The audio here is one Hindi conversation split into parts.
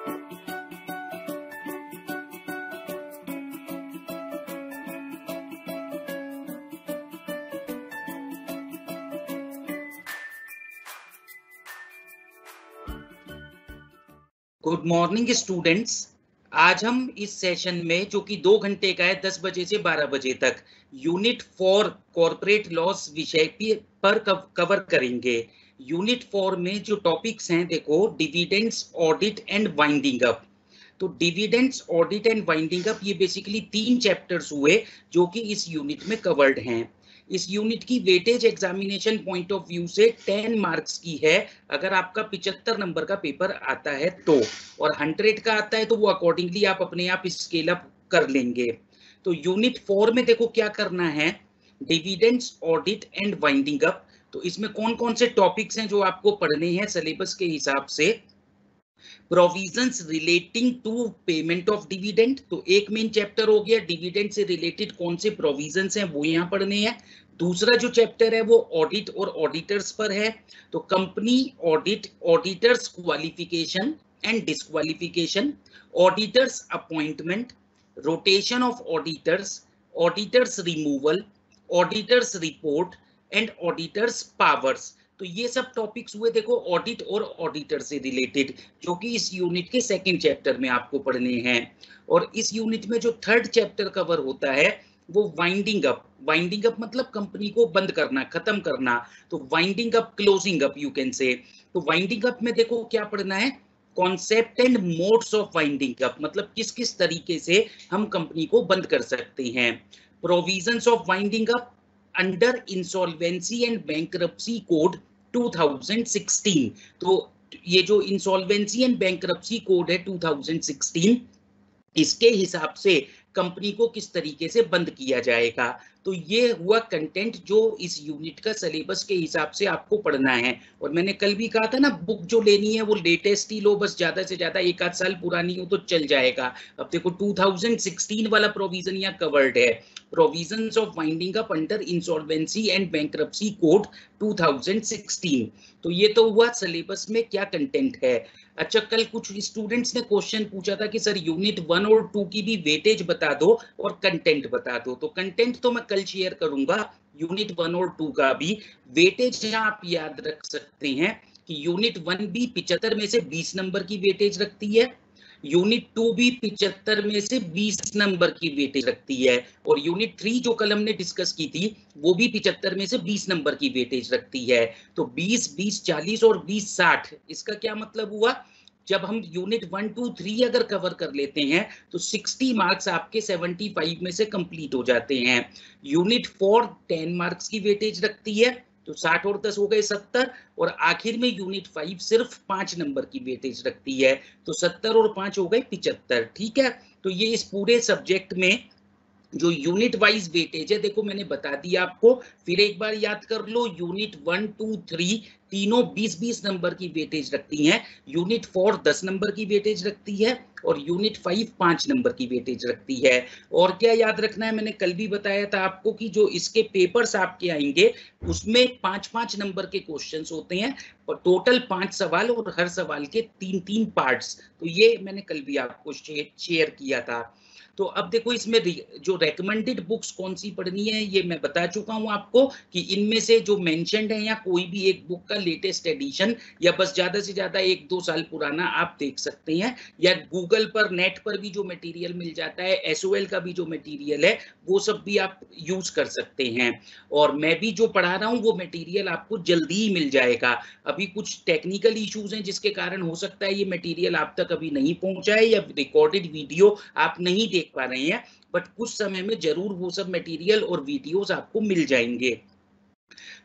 Good morning students. आज हम इस सेशन में जो कि 2 घंटे का है 10 बजे से 12 बजे तक यूनिट 4 कॉर्पोरेट लॉस विषय पर कवर करेंगे। यूनिट 4 में जो टॉपिक्स हैं देखो, dividends, audit and winding up. तो dividends, audit and winding up ये बेसिकली 3 चैप्टर्स हुए जो कि इस यूनिट में कवर्ड हैं। इस यूनिट की weightage examination point of view से 10 मार्क्स की है अगर आपका 75 नंबर का पेपर आता है तो, और 100 का आता है तो वो अकॉर्डिंगली आप अपने आप स्केल अप कर लेंगे। तो यूनिट 4 में देखो क्या करना है, dividends, audit and winding up. तो इसमें कौन कौन से टॉपिक्स हैं जो आपको पढ़ने हैं सिलेबस के हिसाब से। Provisions relating to payment of dividend, तो एक मेन चैप्टर हो गया। डिविडेंड से रिलेटेड कौन से प्रोविजंस हैं वो यहाँ पढ़ने हैं। दूसरा जो चैप्टर है वो ऑडिट और ऑडिटर्स पर है। तो company audit, auditors qualification and disqualification, auditors appointment, rotation of auditors, auditors removal, auditors report and auditors powers. तो ये सब टॉपिक्स हुए देखो ऑडिट और ऑडिटर से रिलेटेड, जो कि इस यूनिट के सेकंड चैप्टर में आपको पढ़ने हैं। और इस यूनिट में जो थर्ड चैप्टर कवर होता है वो वाइंडिंग अप। वाइंडिंग अप मतलब कंपनी को बंद करना, खत्म करना। तो winding up, closing up you can say. तो वाइंडिंग अप में देखो क्या पढ़ना है, concept and modes of winding up, मतलब किस किस तरीके से हम कंपनी को बंद कर सकते हैं। Provisions of winding up under insolvency and bankruptcy code 2016। तो ये जो इंसॉल्वेंसी एंड बैंकरप्सी कोड है 2016, इसके हिसाब से कंपनी को किस तरीके से बंद किया जाएगा। तो ये हुआ कंटेंट जो इस यूनिट का सिलेबस के हिसाब से आपको पढ़ना है। और मैंने कल भी कहा था ना, बुक जो लेनी है वो लेटेस्ट ही लो, बस ज्यादा से ज्यादा 1 आध साल पुरानी हो तो चल जाएगा। अब देखो 2016 वाला प्रोविजन यहाँ कवर्ड है, provisions of winding up under insolvency and bankruptcy code 2016। तो ये तो हुआ सिलेबस में क्या कंटेंट है। अच्छा, कल कुछ स्टूडेंट्स ने क्वेश्चन पूछा था कि सर यूनिट 1 और 2 की भी वेटेज बता दो और कंटेंट बता दो। तो कंटेंट तो मैं कल शेयर करूंगा, यूनिट 1 और 2 का भी। वेटेज यहाँ आप याद रख सकते हैं कि यूनिट 1 भी 75 में से 20 नंबर की वेटेज रखती है, यूनिट 2 भी 75 में से 20 नंबर की वेटेज रखती है, और यूनिट 3 जो कल हमने डिस्कस की थी वो भी 75 में से 20 नंबर की वेटेज रखती है। तो 20, 20, 40 और 20, 60। इसका क्या मतलब हुआ, जब हम यूनिट 1, 2, 3 अगर कवर कर लेते हैं तो 60 मार्क्स आपके 75 में से कंप्लीट हो जाते हैं। यूनिट 4 10 मार्क्स की वेटेज रखती है, तो 60 और 10 हो गए 70, और आखिर में यूनिट 5 सिर्फ 5 नंबर की वेटेज रखती है, तो 70 और 5 हो गए 75। ठीक है, तो ये इस पूरे सब्जेक्ट में जो यूनिट वाइज वेटेज है देखो मैंने बता दिया आपको। फिर एक बार याद कर लो, यूनिट 1, 2, 3 तीनों 20-20 नंबर की वेटेज रखती हैं। यूनिट 4 10 नंबर की वेटेज रखती है, और यूनिट 5 5 नंबर की वेटेज रखती है। और क्या याद रखना है, मैंने कल भी बताया था आपको कि जो इसके पेपर्स आपके आएंगे उसमें 5-5 नंबर के क्वेश्चंस होते हैं, और टोटल 5 सवाल, और हर सवाल के 3-3 पार्ट्स। तो ये मैंने कल भी आपको शेयर किया था। तो अब देखो इसमें जो रेकमेंडेड बुक्स कौन सी पढ़नी है ये मैं बता चुका हूं आपको, कि इनमें से जो मेंशन्ड है या कोई भी एक बुक का लेटेस्ट एडिशन, या बस ज्यादा से ज्यादा 1-2 साल पुराना आप देख सकते हैं, या गूगल पर, नेट पर भी जो मटेरियल मिल जाता है, एसओएल का भी जो मटेरियल है वो सब भी आप यूज कर सकते हैं। और मैं भी जो पढ़ा रहा हूँ वो मटेरियल आपको जल्दी ही मिल जाएगा। अभी कुछ टेक्निकल इश्यूज हैं जिसके कारण हो सकता है ये मटेरियल आप तक अभी नहीं पहुंचा है, या रिकॉर्डेड वीडियो आप नहीं देख पा रहे हैं, बट कुछ समय में जरूर वो सब मटेरियल और वीडियोस आपको मिल जाएंगे।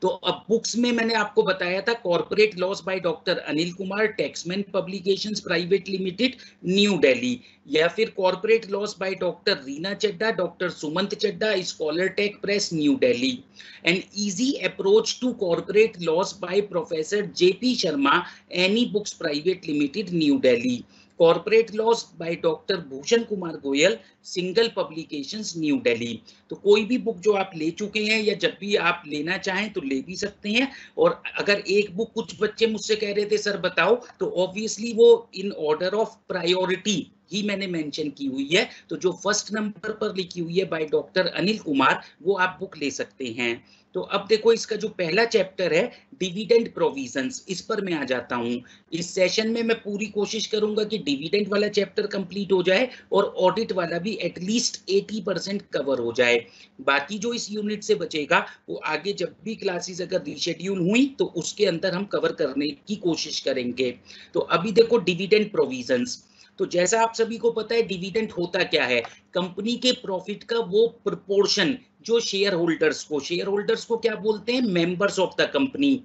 तो अब बुक्स में मैंने आपको बताया था, corporate laws by doctor Anil Kumar, Taxmann Publications Private Limited, New Delhi, या फिर corporate laws by doctor Reena Chadda, doctor Sumant Chadda, Scholar Tech Press, New Delhi. An easy approach to corporate laws by professor JP Sharma, Any Books Private Limited, New Delhi. Corporate laws by doctor Bhushan Kumar Goyal, Single Publications, New Delhi. तो कोई भी बुक जो आप ले चुके हैं या जब भी आप लेना चाहें तो ले भी सकते हैं। और अगर एक बुक कुछ बच्चे मुझसे कह रहे थे सर बताओ, तो ऑब्वियसली वो इन ऑर्डर ऑफ प्रायोरिटी ही मैंने मेंशन की हुई है। तो जो फर्स्ट नंबर पर लिखी हुई है बाय डॉक्टर अनिल कुमार, वो आप बुक ले सकते हैं। तो अब देखो इसका जो पहला चैप्टर है डिविडेंड प्रोविजंस, इस पर मैं आ जाता हूं। इस सेशन में मैं पूरी कोशिश करूंगा कि डिविडेंड वाला चैप्टर कंप्लीट हो जाए और ऑडिट वाला भी एटलीस्ट 80% कवर हो जाए। बाकी जो इस यूनिट से बचेगा वो आगे जब भी क्लासेस अगर रीशेड्यूल हुई तो उसके अंदर हम कवर करने की कोशिश करेंगे। तो अभी देखो डिविडेंड प्रोविजंस। तो जैसा आप सभी को पता है डिविडेंड होता क्या है, कंपनी के प्रॉफिट का वो प्रोपोर्शन जो शेयर होल्डर्स को क्या बोलते हैं, मेंबर्स ऑफ द कंपनी।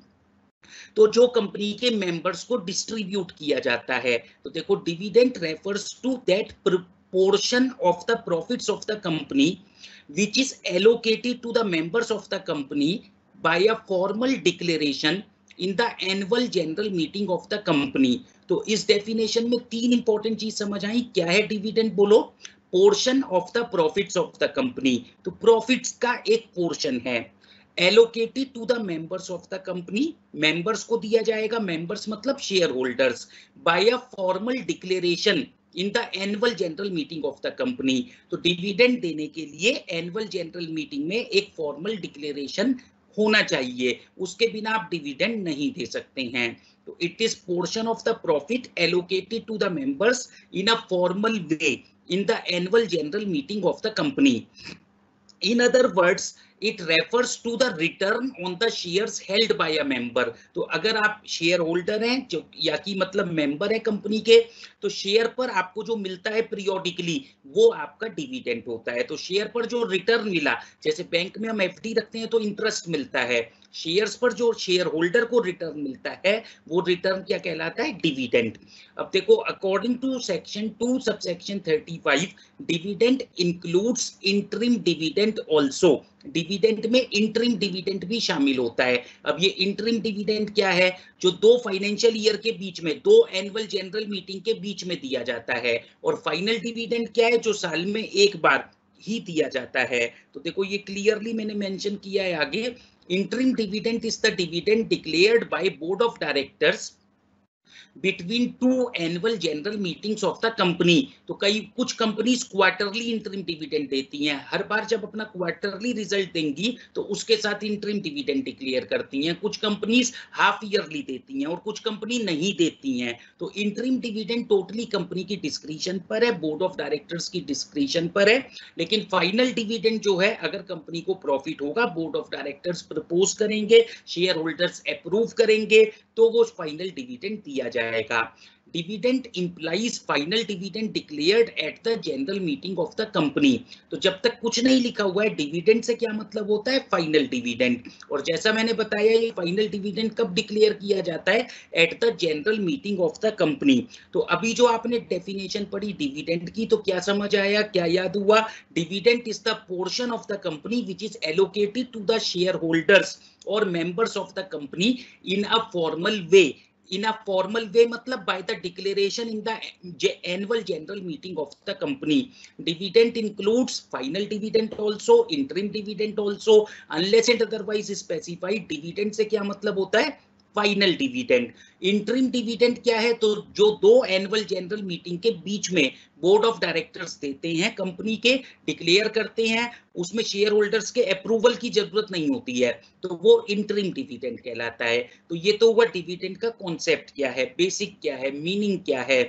तो जो कंपनी के मेंबर्स को डिस्ट्रीब्यूट किया जाता है। तो देखो dividend refers to that proportion of the profits of the company which is allocated to the members of the company by a formal declaration in the annual general meeting of the company। तो इस डेफिनेशन में तीन इंपॉर्टेंट चीज समझ आई। क्या है डिविडेंड बोलो, portion of the profits of the company. तो प्रॉफिट्स का एक पोर्शन है, allocated to the members of the company, members को दिया जाएगा, मेंबर्स मतलब share holders, by a formal declaration in the annual general meeting of the company. तो डिविडेंड देने के लिए एनुअल जनरल मीटिंग में एक फॉर्मल डिक्लेरेशन होना चाहिए, उसके बिना आप डिविडेंड नहीं दे सकते हैं। तो it is portion of the profit allocated to the members in a formal way in the annual general meeting of the company। In other words, it refers to the return on the shares held by a member। तो अगर आप शेयर होल्डर हैं जो या कि मतलब मेंबर है कंपनी के, तो शेयर पर आपको जो मिलता है पीरियोडिकली वो आपका डिविडेंड होता है। तो शेयर पर जो रिटर्न मिला, जैसे बैंक में हम एफडी रखते हैं तो इंटरेस्ट मिलता है, शेयर्स पर जो शेयर होल्डर को रिटर्न मिलता है वो रिटर्न क्या कहलाता है, डिविडेंड। अब देखो according to section 2 subsection 35 dividend includes interim dividend also. Dividend में इंटरिम डिविडेंड भी शामिल होता है। अब ये इंटरिम डिविडेंड क्या है, जो दो फाइनेंशियल ईयर के बीच में, दो एनुअल जनरल मीटिंग के बीच में दिया जाता है। और फाइनल डिविडेंड क्या है, जो साल में एक बार ही दिया जाता है। तो देखो ये क्लियरली मैंने मेंशन किया है आगे, interim dividend is the dividend declared by board of directors between two annual general meetings of the company. तो कई कुछ कंपनीज क्वार्टरली इंटरिम डिविडेंड देती हैं, हर बार जब अपना क्वार्टरली रिजल्ट देंगी तो उसके साथ इंटरिम डिविडेंड डिक्लेयर करती हैं। कुछ कंपनीज हाफ ईयरली देती हैं और कुछ कंपनी नहीं देती हैं। तो इंटरिम डिविडेंड टोटली कंपनी की डिस्क्रिशन पर है, बोर्ड ऑफ डायरेक्टर्स की डिस्क्रिशन पर है। लेकिन फाइनल डिविडेंड जो है, अगर कंपनी को प्रॉफिट होगा, बोर्ड ऑफ डायरेक्टर्स प्रपोज करेंगे, शेयर होल्डर्स अप्रूव करेंगे, तो वो फाइनल डिविडेंड दिया जाएगा। Dividend implies final dividend declared at the general meeting of the company. तो जब तक कुछ नहीं लिखा हुआ है डिविडेंड से क्या मतलब होता है, फाइनल डिविडेंड। और जैसा मैंने बताया ये फाइनल डिविडेंड कब डिक्लेयर किया जाता है, at the general meeting of the company. तो अभी जो आपने डेफिनेशन पढ़ी डिविडेंड की, तो क्या समझ आया, क्या याद हुआ, dividend is the portion of the company which is allocated to the share holders or members of the company in a formal way। in a formal way मतलब by the declaration in the annual general meeting of the company। dividend includes final dividend also, interim dividend also, unless and otherwise specified। dividend से क्या मतलब होता है, फाइनल डिविडेंड। इंटरिम डिविडेंड क्या है, तो जो दो एनुअल जनरल मीटिंग के बीच में बोर्ड ऑफ डायरेक्टर्स देते हैं कंपनी के, डिक्लेयर करते हैं, उसमें शेयर होल्डर्स के अप्रूवल की जरूरत नहीं होती है, तो वो इंटरिम डिविडेंड कहलाता है। तो ये तो हुआ डिविडेंड का कॉन्सेप्ट क्या है, बेसिक क्या है, मीनिंग क्या है।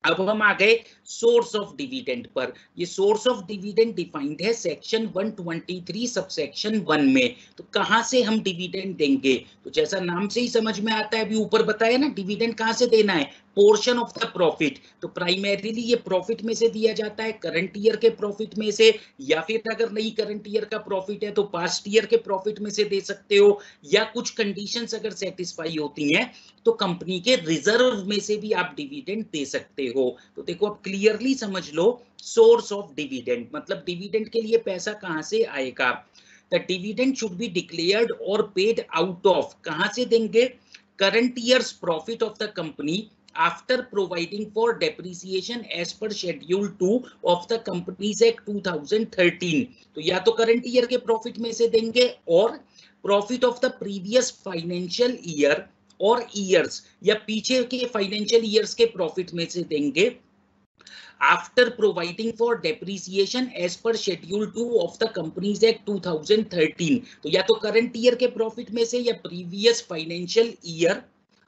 अब हम आ गए सोर्स ऑफ डिविडेंड पर। ये सोर्स ऑफ डिविडेंड डिफाइंड है सेक्शन 123 सबसेक्शन 1 में। तो कहां से हम डिविडेंड देंगे, तो जैसा नाम से ही समझ में आता है, अभी ऊपर बताया ना डिविडेंड कहां से देना है, पोर्शन ऑफ द प्रॉफिट। तो प्राइमरीली ये प्रॉफिट में से दिया जाता है, करंट ईयर के प्रॉफिट में से, या फिर अगर नहीं करंट ईयर का प्रॉफिट है तो पास्ट ईयर के प्रॉफिट में से दे सकते हो, या कुछ कंडीशंस अगर सेटिस्फाई होती हैं तो कंपनी के रिजर्व में से भी आप डिविडेंड दे सकते हो। तो देखो अब क्लियरली समझ लो सोर्स ऑफ डिविडेंड मतलब डिविडेंड के लिए पैसा कहां से आएगा। The dividend should be declared और पेड आउट ऑफ, कहां से देंगे, current years profit of the company after providing for depreciation as per schedule 2 of the Companies Act 2013। तो या तो करंट ईयर के प्रॉफिट में से देंगे और profit of the previous financial year और ईयर्स या पीछे के फाइनेंशियल ईयर्स के प्रॉफिट में से देंगे after providing for depreciation as per schedule 2 of the Companies Act 2013। तो या तो करंट ईयर के प्रॉफिट में से या प्रीवियस फाइनेंशियल ईयर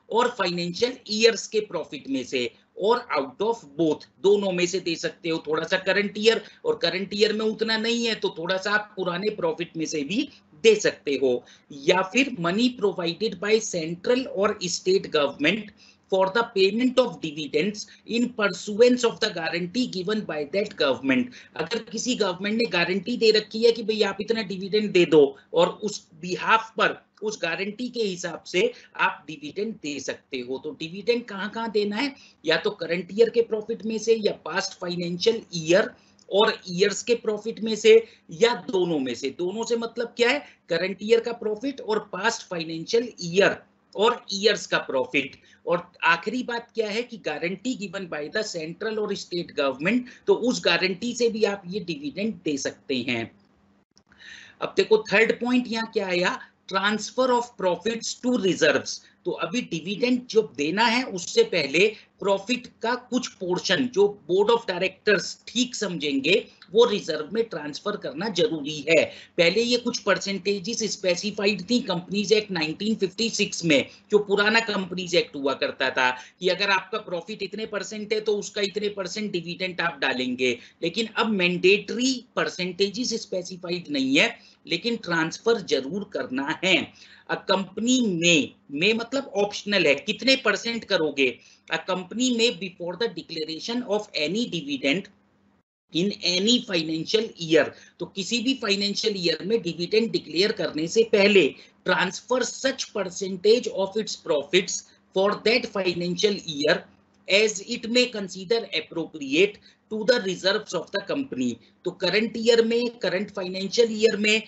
और फाइनेंशियल ईयर्स के प्रॉफिट में से और आउट ऑफ बोथ, दोनों में से दे सकते हो। थोड़ा सा करंट ईयर और करंट ईयर में उतना नहीं है तो थोड़ा सा आप पुराने प्रॉफिट में से भी दे सकते हो। या फिर मनी प्रोवाइडेड बाय सेंट्रल और state government for the payment of dividends in pursuance of the guarantee given by that government। अगर किसी गवर्नमेंट ने गारंटी दे रखी है कि भाई आप इतना डिविडेंड दे दो और उस बिहाफ पर उस गारंटी के हिसाब से आप डिविडेंड दे सकते हो। तो डिविडेंड कहाँ देना है, या तो करंट ईयर के प्रॉफिट में से या पास्ट फाइनेंशियल ईयर और ईयर्स के प्रॉफिट में से या दोनों में से। दोनों से मतलब क्या है, करंट ईयर का प्रॉफिट और पास्ट फाइनेंशियल ईयर और ईयर्स का प्रॉफिट। और आखिरी बात क्या है कि guarantee given by the central और स्टेट गवर्नमेंट, तो उस गारंटी से भी आप ये डिविडेंड दे सकते हैं। अब देखो थर्ड पॉइंट यहाँ क्या आया, transfer of profits to reserves. तो अभी डिविडेंड जो देना है उससे पहले प्रॉफिट का कुछ पोर्शन जो बोर्ड ऑफ डायरेक्टर्स ठीक समझेंगे वो रिजर्व में ट्रांसफर करना जरूरी है। पहले ये कुछ परसेंटेजेस स्पेसिफाइड थी कंपनीज एक्ट 1956 में, जो पुराना कंपनीज एक्ट हुआ करता था कि अगर आपका प्रॉफिट इतने परसेंट है तो उसका इतने परसेंट डिविडेंड आप डालेंगे। लेकिन अब मैंडेटरी परसेंटेजेस स्पेसिफाइड नहीं है, लेकिन ट्रांसफर जरूर करना है। अ कंपनी में मतलब ऑप्शनल है, कितने परसेंट करोगे। अ कंपनी में before the declaration of any dividend in any financial year, तो किसी भी फाइनेंशियल ईयर में डिविडेंड डिक्लेयर करने से पहले transfer such percentage of its profits for that financial year as it may consider appropriate to the reserves of the company। तो करंट ईयर में, करंट फाइनेंशियल ईयर में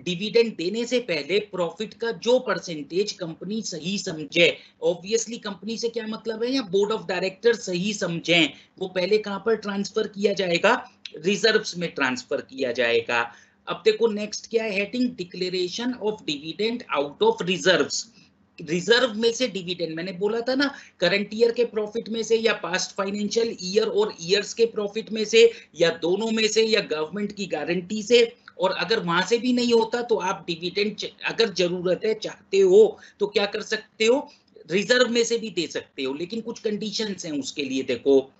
डिविडेंड देने से पहले प्रॉफिट का जो परसेंटेज कंपनी सही समझे, ऑब्वियसली कंपनी से क्या मतलब है, या बोर्ड ऑफ डायरेक्टर सही समझें, वो पहले कहां पर ट्रांसफर किया जाएगा, रिजर्व्स में ट्रांसफर किया जाएगा। अब देखो नेक्स्ट क्या है, heading declaration of dividend out of reserves. Reserve में से डिविडेंड, मैंने बोला था ना, करंट ईयर के प्रॉफिट में से या पास्ट फाइनेंशियल ईयर और ईयर्स के प्रॉफिट में से या दोनों में से या गवर्नमेंट की गारंटी से। और अगर वहां से भी नहीं होता तो आप डिविडेंड अगर जरूरत है, चाहते हो तो क्या कर सकते हो, रिजर्व में से भी दे सकते हो, लेकिन कुछ कंडीशंस हैं उसके लिए। देखो,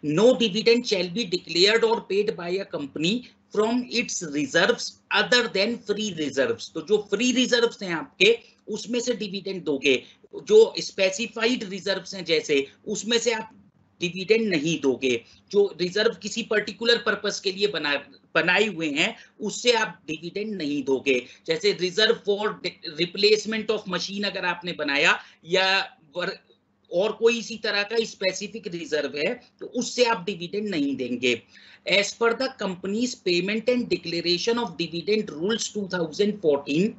no dividend shall be declared और paid by a company from its reserves other than free reserves. तो जो फ्री रिजर्व्स हैं आपके, उसमें से डिविडेंड दोगे। जो स्पेसिफाइड रिजर्व्स हैं जैसे, उसमें से आप डिविडेंड नहीं दोगे। जो रिजर्व किसी पर्टिकुलर पर्पस के लिए बनाए हुए हैं, उससे आप डिविडेंड नहीं दोगे। जैसे reserve for replacement of machine अगर आपने बनाया, या और कोई इसी तरह का स्पेसिफिक रिजर्व है, तो उससे आप डिविडेंड नहीं देंगे। As per the companies payment and declaration of dividend rules 2014,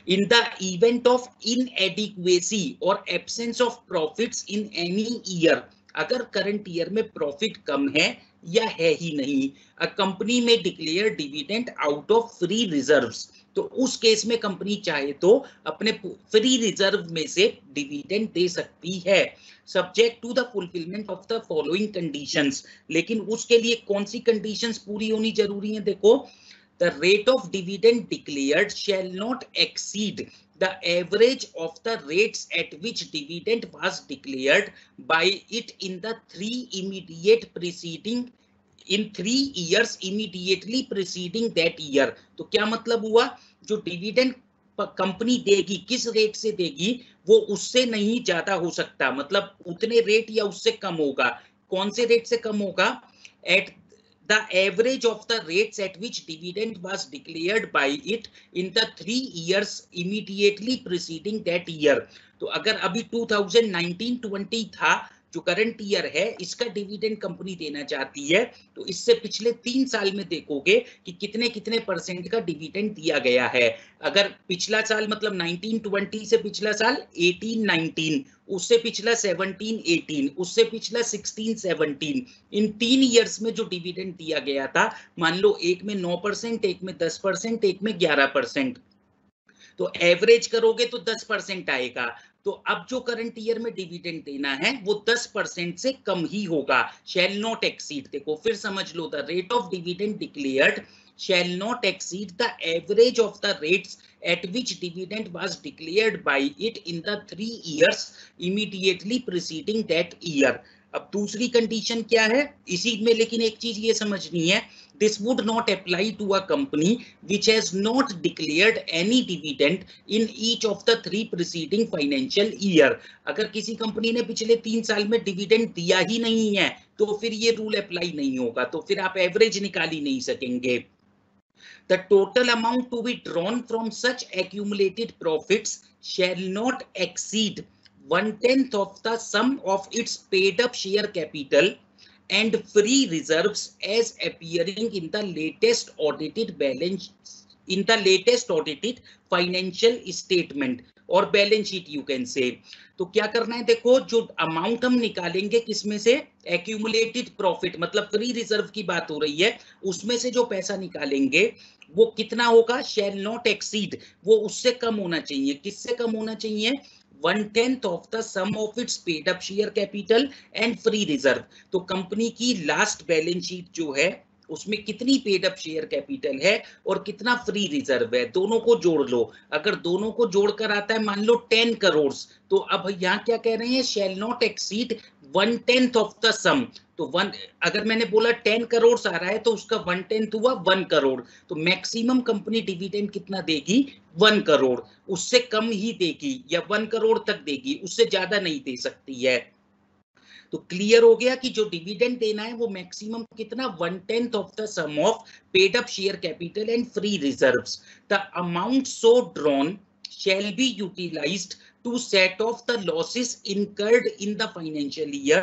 in the event of inadequacy or absence of profits in any year, अगर करंट ईयर में प्रॉफिट कम है या है ही नहीं, अ कंपनी में declare dividend out of free reserves, तो उस केस में कंपनी चाहे तो अपने फ्री रिजर्व में से डिविडेंड दे सकती है, subject to the fulfilment of the following conditions. लेकिन उसके लिए कौन सी कंडीशंस पूरी होनी जरूरी है, देखो, the rate of dividend declared shall not exceed the average of the rates at which dividend was declared by it in the 3 years immediately preceding that year। तो क्या मतलब हुआ, जो डिविडेंड कंपनी देगी किस रेट से देगी, वो उससे नहीं ज्यादा हो सकता, मतलब उतने रेट या उससे कम होगा। कौन से रेट से कम होगा, eight the average of the rates at which dividend was declared by it in the 3 years immediately preceding that year। तो अगर अभी 2019-20 था जो करंट ईयर है इसका डिविडेंड कंपनी देना चाहती है, तो इससे पिछले 3 साल में देखोगे कि कितने कितने परसेंट का डिविडेंड दिया गया है। अगर पिछला साल मतलब 19-20 से पिछला साल 18-19, उससे पिछला 17-18, उससे पिछला 16-17, इन 3 ईयर्स में जो डिविडेंड दिया गया था, मान लो एक में 9%, एक में 10%, एक में 11%, तो एवरेज करोगे तो 10% आएगा। तो अब जो करंट ईयर में डिविडेंड देना है वो 10% से कम ही होगा। शैल नॉट एक्सीड, देखो फिर समझ लो, the rate of dividend declared shall not exceed the average of the rates at which dividend was declared by it in the 3 years immediately preceding that year। अब दूसरी कंडीशन क्या है इसी में, लेकिन एक चीज ये समझनी है, this would not apply to a company which has not declared any dividend in each of the 3 preceding financial year। अगर किसी कंपनी ने पिछले 3 साल में डिविडेंड दिया ही नहीं है तो फिर ये रूल अप्लाई नहीं होगा, तो फिर आप एवरेज निकाल ही नहीं सकेंगे। The total amount to be drawn from such accumulated profits shall not exceed 1/10 of the sum of its paid up share capital and free reserves as appearing in the latest audited balance, in the latest audited financial statement और balance sheet you can say. तो क्या करना है, देखो जो अमाउंट हम निकालेंगे किसमें से, एक्यूमुलेटेड प्रॉफिट मतलब फ्री रिजर्व की बात हो रही है, उसमें से जो पैसा निकालेंगे वो कितना होगा, शैल नॉट एक्सीड, वो उससे कम होना चाहिए। किससे कम होना चाहिए, 1/10 of the sum of its paid up share capital and free reserve. तो कंपनी की लास्ट बैलेंस शीट जो है उसमें कितनी पेड अप शेयर कैपिटल है और कितना फ्री रिजर्व है, दोनों को जोड़ लो। अगर दोनों को जोड़कर आता है मान लो 10 करोड़, तो अब यहाँ क्या कह रहे हैं, shall not exceed 1/10 of the sum. तो अगर मैंने बोला 10 करोड़ आ रहा है तो उसका 1/10 हुआ 1 करोड़। तो मैक्सिमम कंपनी डिविडेंड कितना देगी, 1 करोड़, उससे कम ही देगी या 1 करोड़ तक देगी, उससे ज्यादा नहीं दे सकती है। तो क्लियर हो गया कि जो डिविडेंड देना है वो मैक्सिमम कितना, 1/10 of the sum of paid up share capital and free reserves. The amount so drawn shall be utilized to set off the losses incurred in the financial year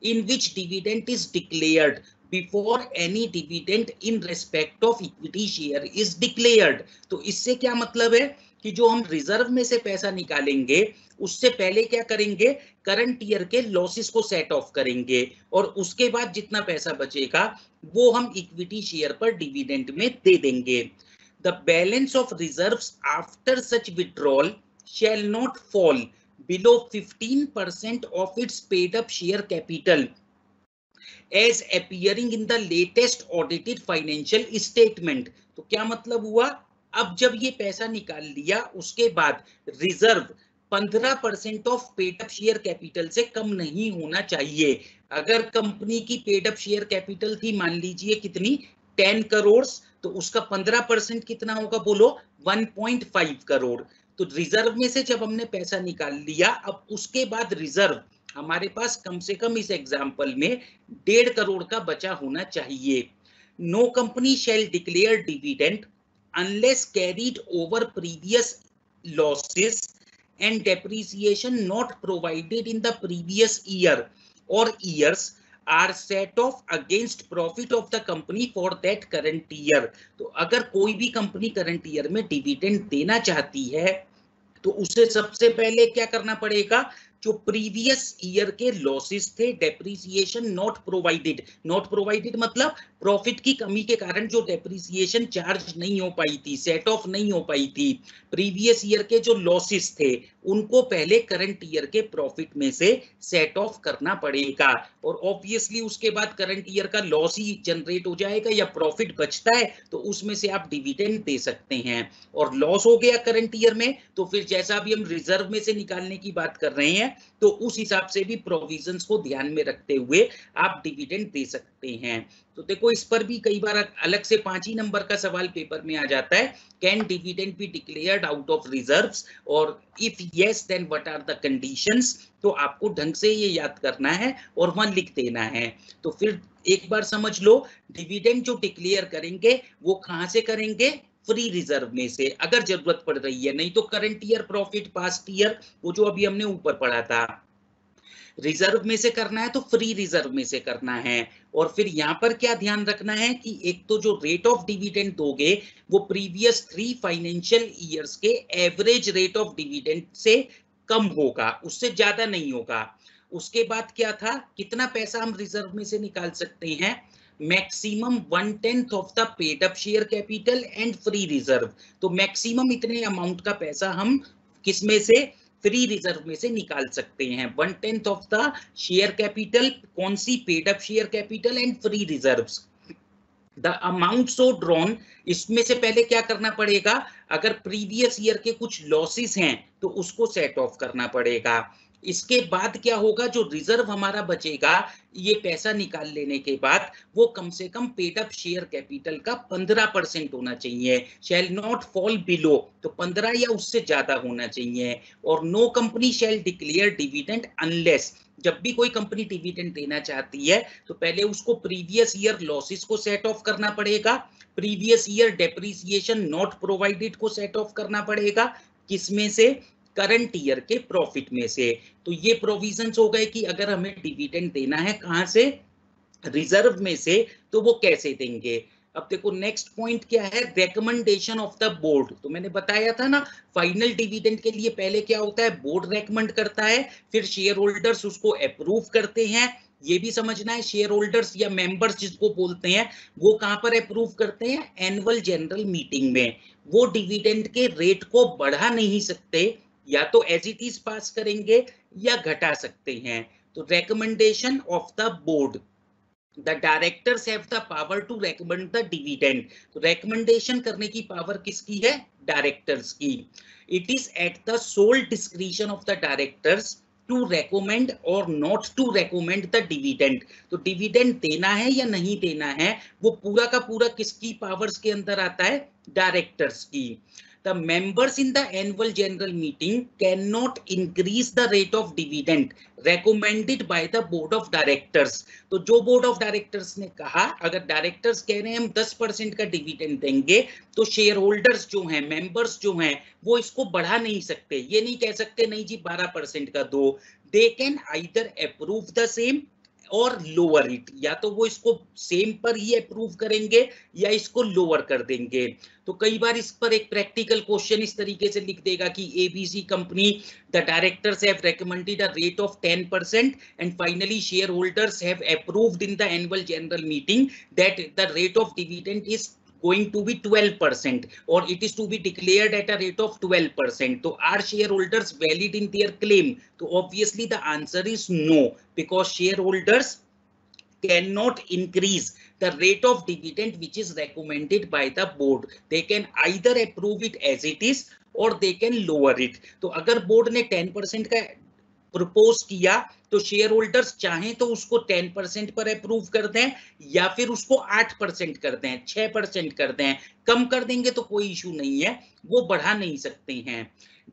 in which dividend is declared before any dividend in respect of equity share is declared। तो इससे क्या मतलब है कि जो हम रिजर्व में से पैसा निकालेंगे उससे पहले क्या करेंगे, करंट ईयर के लॉसेस को सेट ऑफ करेंगे और उसके बाद जितना पैसा बचेगा वो हम इक्विटी शेयर पर डिविडेंड में दे देंगे। The balance of reserves after such withdrawal shall not fall below 15% of its paid up share capital as appearing in the latest audited financial statement। तो क्या मतलब हुआ, अब जब ये पैसा निकाल लिया उसके बाद reserve 15% of paid up share capital से कम नहीं होना चाहिए। अगर कंपनी की पेड अप शेयर कैपिटल थी मान लीजिए कितनी, 10 करोड़, तो उसका 15% कितना होगा बोलो, 1.5 करोड़। तो रिजर्व में से जब हमने पैसा निकाल लिया, अब उसके बाद रिजर्व हमारे पास कम से कम इस एग्जांपल में 1.5 करोड़ का बचा होना चाहिए। No company shall declare dividend unless carried over previous losses and depreciation not provided in the previous year or years are set off against profit of the company for that current year। तो अगर कोई भी कंपनी करंट ईयर में डिविडेंड देना चाहती है तो उसे सबसे पहले क्या करना पड़ेगा, जो प्रीवियस ईयर के लॉसेस थे, depreciation not provided, not provided मतलब प्रॉफिट की कमी के कारण जो डेप्रिसिएशन चार्ज नहीं हो पाई थी, सेट ऑफ नहीं हो पाई थी, प्रीवियस ईयर के जो लॉसेस थे उनको पहले करंट ईयर के प्रॉफिट में से सेट ऑफ करना पड़ेगा और ऑब्वियसली उसके बाद करंट ईयर का लॉस ही जनरेट हो जाएगा या प्रॉफिट बचता है तो उसमें से आप डिविडेंड दे सकते हैं। और लॉस हो गया करंट ईयर में तो फिर जैसा भी हम रिजर्व में से निकालने की बात कर रहे हैं तो उस हिसाब से भी प्रोविजंस को ध्यान में रखते हुए आप डिविडेंड दे सकते हैं। तो देखो इस पर भी कई बार अलग से 5 ही नंबर का सवाल पेपर में आ जाता है, can dividend be declared out of reserves और if yes then what are the conditions. तो आपको ढंग से ये याद करना है और वहां लिख देना है। तो फिर एक बार समझ लो, डिविडेंड जो डिक्लेयर करेंगे वो कहां से करेंगे, फ्री रिजर्व में से अगर जरूरत पड़ रही है, नहीं तो current year profit, past year, वो जो अभी हमने ऊपर पढ़ा था। रिजर्व में से करना है तो फ्री रिजर्व में से करना है। और फिर यहाँ पर क्या ध्यान रखना है कि एक तो जो रेट ऑफ डिविडेंड दोगे वो प्रीवियस 3 फाइनेंशियल ईयर्स के एवरेज रेट ऑफ डिविडेंड से कम होगा, उससे ज्यादा नहीं होगा। उसके बाद क्या था, कितना पैसा हम रिजर्व में से निकाल सकते हैं, maximum 1/10 of the paid up share capital and free reserve. तो मैक्सिमम इतने अमाउंट का पैसा हम किसमें से, फ्री रिजर्व में से निकाल सकते हैं। 1/10 ऑफ द शेयर कैपिटल, कौन सी, paid up share capital and free reserves. The amount so drawn, इसमें से पहले क्या करना पड़ेगा, अगर प्रीवियस ईयर के कुछ लॉसेस हैं तो उसको सेट ऑफ करना पड़ेगा। इसके बाद क्या होगा, जो रिजर्व हमारा बचेगा ये पैसा निकाल लेने के बाद, वो कम से कम पेड अप शेयर कैपिटल का 15% होना चाहिए, शैल नॉट फॉल बिलो, तो 15 या उससे ज्यादा होना चाहिए। और no company shall declare dividend unless, जब भी कोई कंपनी डिविडेंड देना चाहती है तो पहले उसको प्रीवियस ईयर लॉसेस को सेट ऑफ करना पड़ेगा, previous year depreciation not provided को सेट ऑफ करना पड़ेगा, किसमें से, करंट ईयर के प्रॉफिट में से। तो ये प्रोविजंस हो गए कि अगर हमें डिविडेंड देना है कहां से, रिजर्व में से, तो वो कैसे देंगे। अब देखो नेक्स्ट पॉइंट क्या है, रेकमेंडेशन ऑफ द बोर्ड। तो मैंने बताया था ना, फाइनल डिविडेंड के लिए पहले क्या होता है, बोर्ड रेकमेंड करता है, फिर शेयर होल्डर्स उसको अप्रूव करते हैं। ये भी समझना है, शेयर होल्डर्स या मेंबर्स जिसको बोलते हैं, वो कहां पर अप्रूव करते हैं, एनुअल जनरल मीटिंग में। वो डिविडेंड के रेट को बढ़ा नहीं सकते, या तो एज इट इज पास करेंगे या घटा सकते हैं। तो recommendation of the board, the directors have the power to recommend the dividend. तो रेकमेंडेशन करने की पावर किसकी है, डायरेक्टर्स की। It is at the sole discretion of the directors to recommend और not to recommend the dividend. तो डिविडेंड देना है या नहीं देना है, वो पूरा का पूरा किसकी पावर्स के अंदर आता है, डायरेक्टर्स की। The members in the annual general meeting cannot increase the rate of dividend recommended by the board of directors। तो जो बोर्ड ऑफ डायरेक्टर्स ने कहा, अगर डायरेक्टर्स कह रहे हैं हम 10% का डिविडेंड देंगे, तो शेयर होल्डर्स जो हैं, मेंबर्स जो हैं, वो इसको बढ़ा नहीं सकते। ये नहीं कह सकते नहीं जी 12% का दो। They can either approve the same और लोअर इट, या तो वो इसको सेम पर ही अप्रूव करेंगे या इसको लोअर कर देंगे। तो कई बार इस पर एक प्रैक्टिकल क्वेश्चन इस तरीके से लिख देगा कि ABC company, the directors have recommended a rate of 10% and finally share holders have approved in the annual general meeting that the rate of dividend is going to be 12% or it is to be declared at a rate of 12%. So are shareholders valid in their claim? So obviously the answer is no, because shareholders cannot increase the rate of dividend which is recommended by the board. They can either approve it as it is or they can lower it. तो अगर बोर्ड ने 10% का प्रपोज किया तो शेयर होल्डर्स चाहें तो उसको 10% पर अप्रूव कर दें या फिर उसको 8% कर दें, 6% कर दें, कम कर देंगे तो कोई इशू नहीं है, वो बढ़ा नहीं सकते हैं।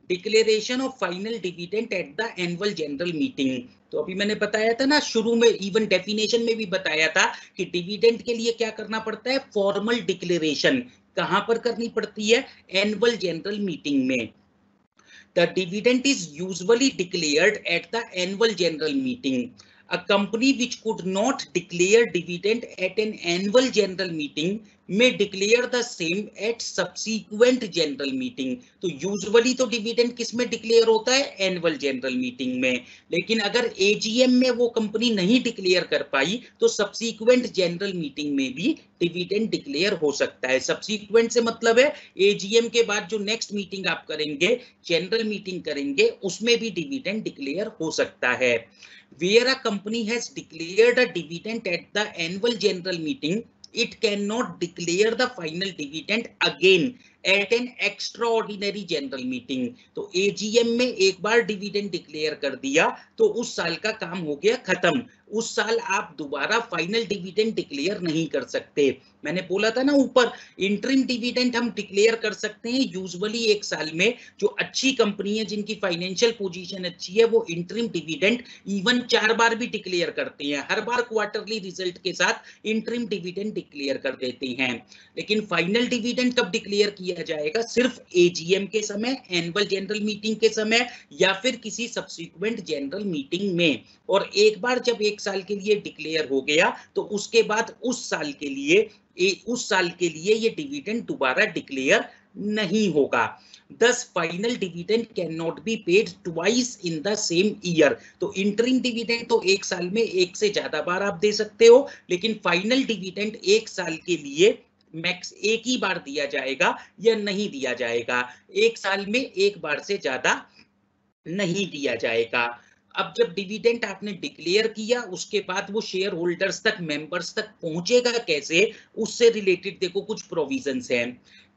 Declaration of final dividend at the annual general meeting. तो अभी मैंने बताया था ना शुरू में, इवन डेफिनेशन में भी बताया था कि डिविडेंड के लिए क्या करना पड़ता है, फॉर्मल डिक्लेरेशन। कहां पर करनी पड़ती है, एनुअल जनरल मीटिंग में। The dividend is usually declared at the annual general meeting. A company which could not declare dividend at an annual general meeting may declare the same at subsequent general meeting. तो usually तो dividend किस में declare होता है, annual general meeting में। लेकिन अगर AGM में वो कंपनी नहीं declare कर पाई तो subsequent general meeting में भी डिविडेंड डिक्लेयर हो सकता है। सब्सिक्वेंट से मतलब है एजीएम के बाद जो नेक्स्ट मीटिंग आप करेंगे, जनरल मीटिंग करेंगे, उसमें भी डिविडेंड डिक्लेयर हो सकता है। Where a company has declared a dividend at the annual general meeting, it cannot declare the final dividend again at an extraordinary general meeting. तो एजीएम में एक बार डिविडेंड डिक्लेयर कर दिया तो उस साल का काम हो गया खत्म, उस साल आप दोबारा फाइनल डिविडेंड डिक्लेयर नहीं कर सकते। मैंने बोला था ना ऊपर, इंटरिम डिविडेंड हम डिक्लेयर कर सकते हैं यूजुअली एक साल में। जो अच्छी कंपनी है जिनकी फाइनेंशियल पोजीशन अच्छी है वो इंटरिम डिविडेंड इवन 4 बार भी डिक्लेयर करते हैं, हर बार क्वार्टरली रिजल्ट के साथ इंटरिम डिविडेंड डिक्लेयर कर देते हैं। लेकिन फाइनल डिविडेंड कब डिक्लेयर किया दिया जाएगा सिर्फ एजीएम के समय, एनुअल जनरल मीटिंग के समय या फिर किसी सब्सिक्वेंट जनरल मीटिंग में। और एक बार जब 1 साल के लिए डिक्लेयर हो गया तो उसके बाद उस साल के लिए ये डिविडेंड दोबारा डिक्लेयर नहीं होगा। Thus, final dividend cannot be paid twice in the same year. तो इंटरिम डिविडेंड तो 1 साल में 1 से ज्यादा बार आप दे सकते हो, लेकिन फाइनल डिविडेंड 1 साल के लिए मैक्स एक ही बार दिया जाएगा या नहीं दिया जाएगा। 1 साल में 1 बार से ज्यादा नहीं दिया जाएगा। अब जब डिविडेंड आपने डिक्लेयर किया उसके बाद वो शेयर होल्डर्स तक, मेंबर्स तक पहुंचेगा कैसे, उससे रिलेटेड देखो कुछ प्रोविजंस हैं।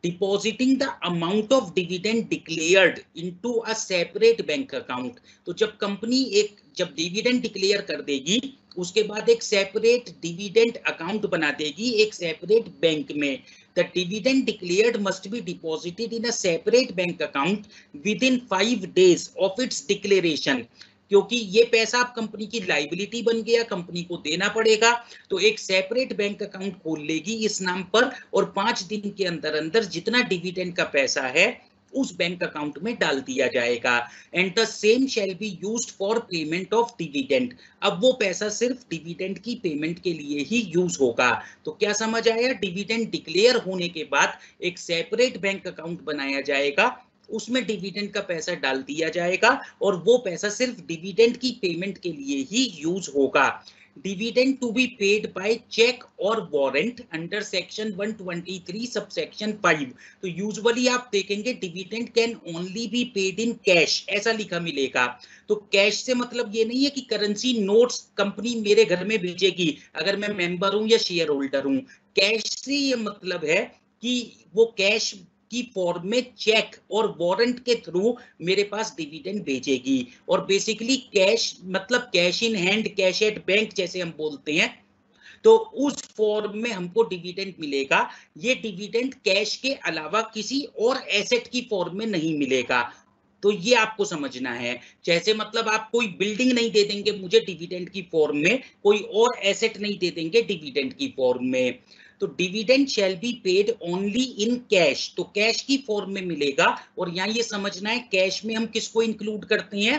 Depositing the amount of dividend declared into a separate bank account. तो जब कंपनी जब डिविडेंड डिक्लेयर कर देगी उसके बाद एक सेपरेट डिविडेंड अकाउंट बना देगी एक सेपरेट बैंक में। The dividend declared must be deposited in a separate bank account within 5 days of its declaration. क्योंकि ये पैसा अब कंपनी की लाइबिलिटी बन गया, कंपनी को देना पड़ेगा, तो एक सेपरेट बैंक अकाउंट खोल लेगी इस नाम पर और 5 दिन के अंदर अंदर जितना डिविडेंड का पैसा है उस बैंक अकाउंट में डाल दिया जाएगा। And the same shall be used for payment of dividend. अब वो पैसा सिर्फ डिविडेंड की पेमेंट के लिए ही यूज होगा। तो क्या समझ आया, डिविडेंड डिक्लेयर होने के बाद एक सेपरेट बैंक अकाउंट बनाया जाएगा, उसमें डिविडेंड का पैसा डाल दिया जाएगा और वो पैसा सिर्फ डिविडेंड की पेमेंट के लिए ही यूज होगा। Dividend to be paid by cheque और वारंट अंडर सेक्शन 123 सबसेक्शन 5। तो यूजुअली आप देखेंगे dividend can only be paid in cash, ऐसा लिखा मिलेगा। तो कैश से मतलब ये नहीं है कि करेंसी नोट्स कंपनी मेरे घर में भेजेगी अगर मैं मेंबर हूं या शेयर होल्डर हूं। कैश से ये मतलब है कि वो कैश की फॉर्म में चेक और वारंट के थ्रू मेरे पास डिविडेंड भेजेगी। और बेसिकली कैश मतलब cash in hand, cash at bank जैसे हम बोलते हैं, तो उस फॉर्म में हमको डिविडेंड मिलेगा। ये डिविडेंड कैश के अलावा किसी और एसेट की फॉर्म में नहीं मिलेगा। तो ये आपको समझना है। जैसे मतलब आप कोई बिल्डिंग नहीं दे देंगे मुझे डिविडेंड की फॉर्म में, कोई और एसेट नहीं दे देंगे डिविडेंड की फॉर्म में। तो dividend shall be paid only in cash, तो कैश की फॉर्म में मिलेगा। और यहाँ ये समझना है कैश में हम किसको इंक्लूड करते हैं,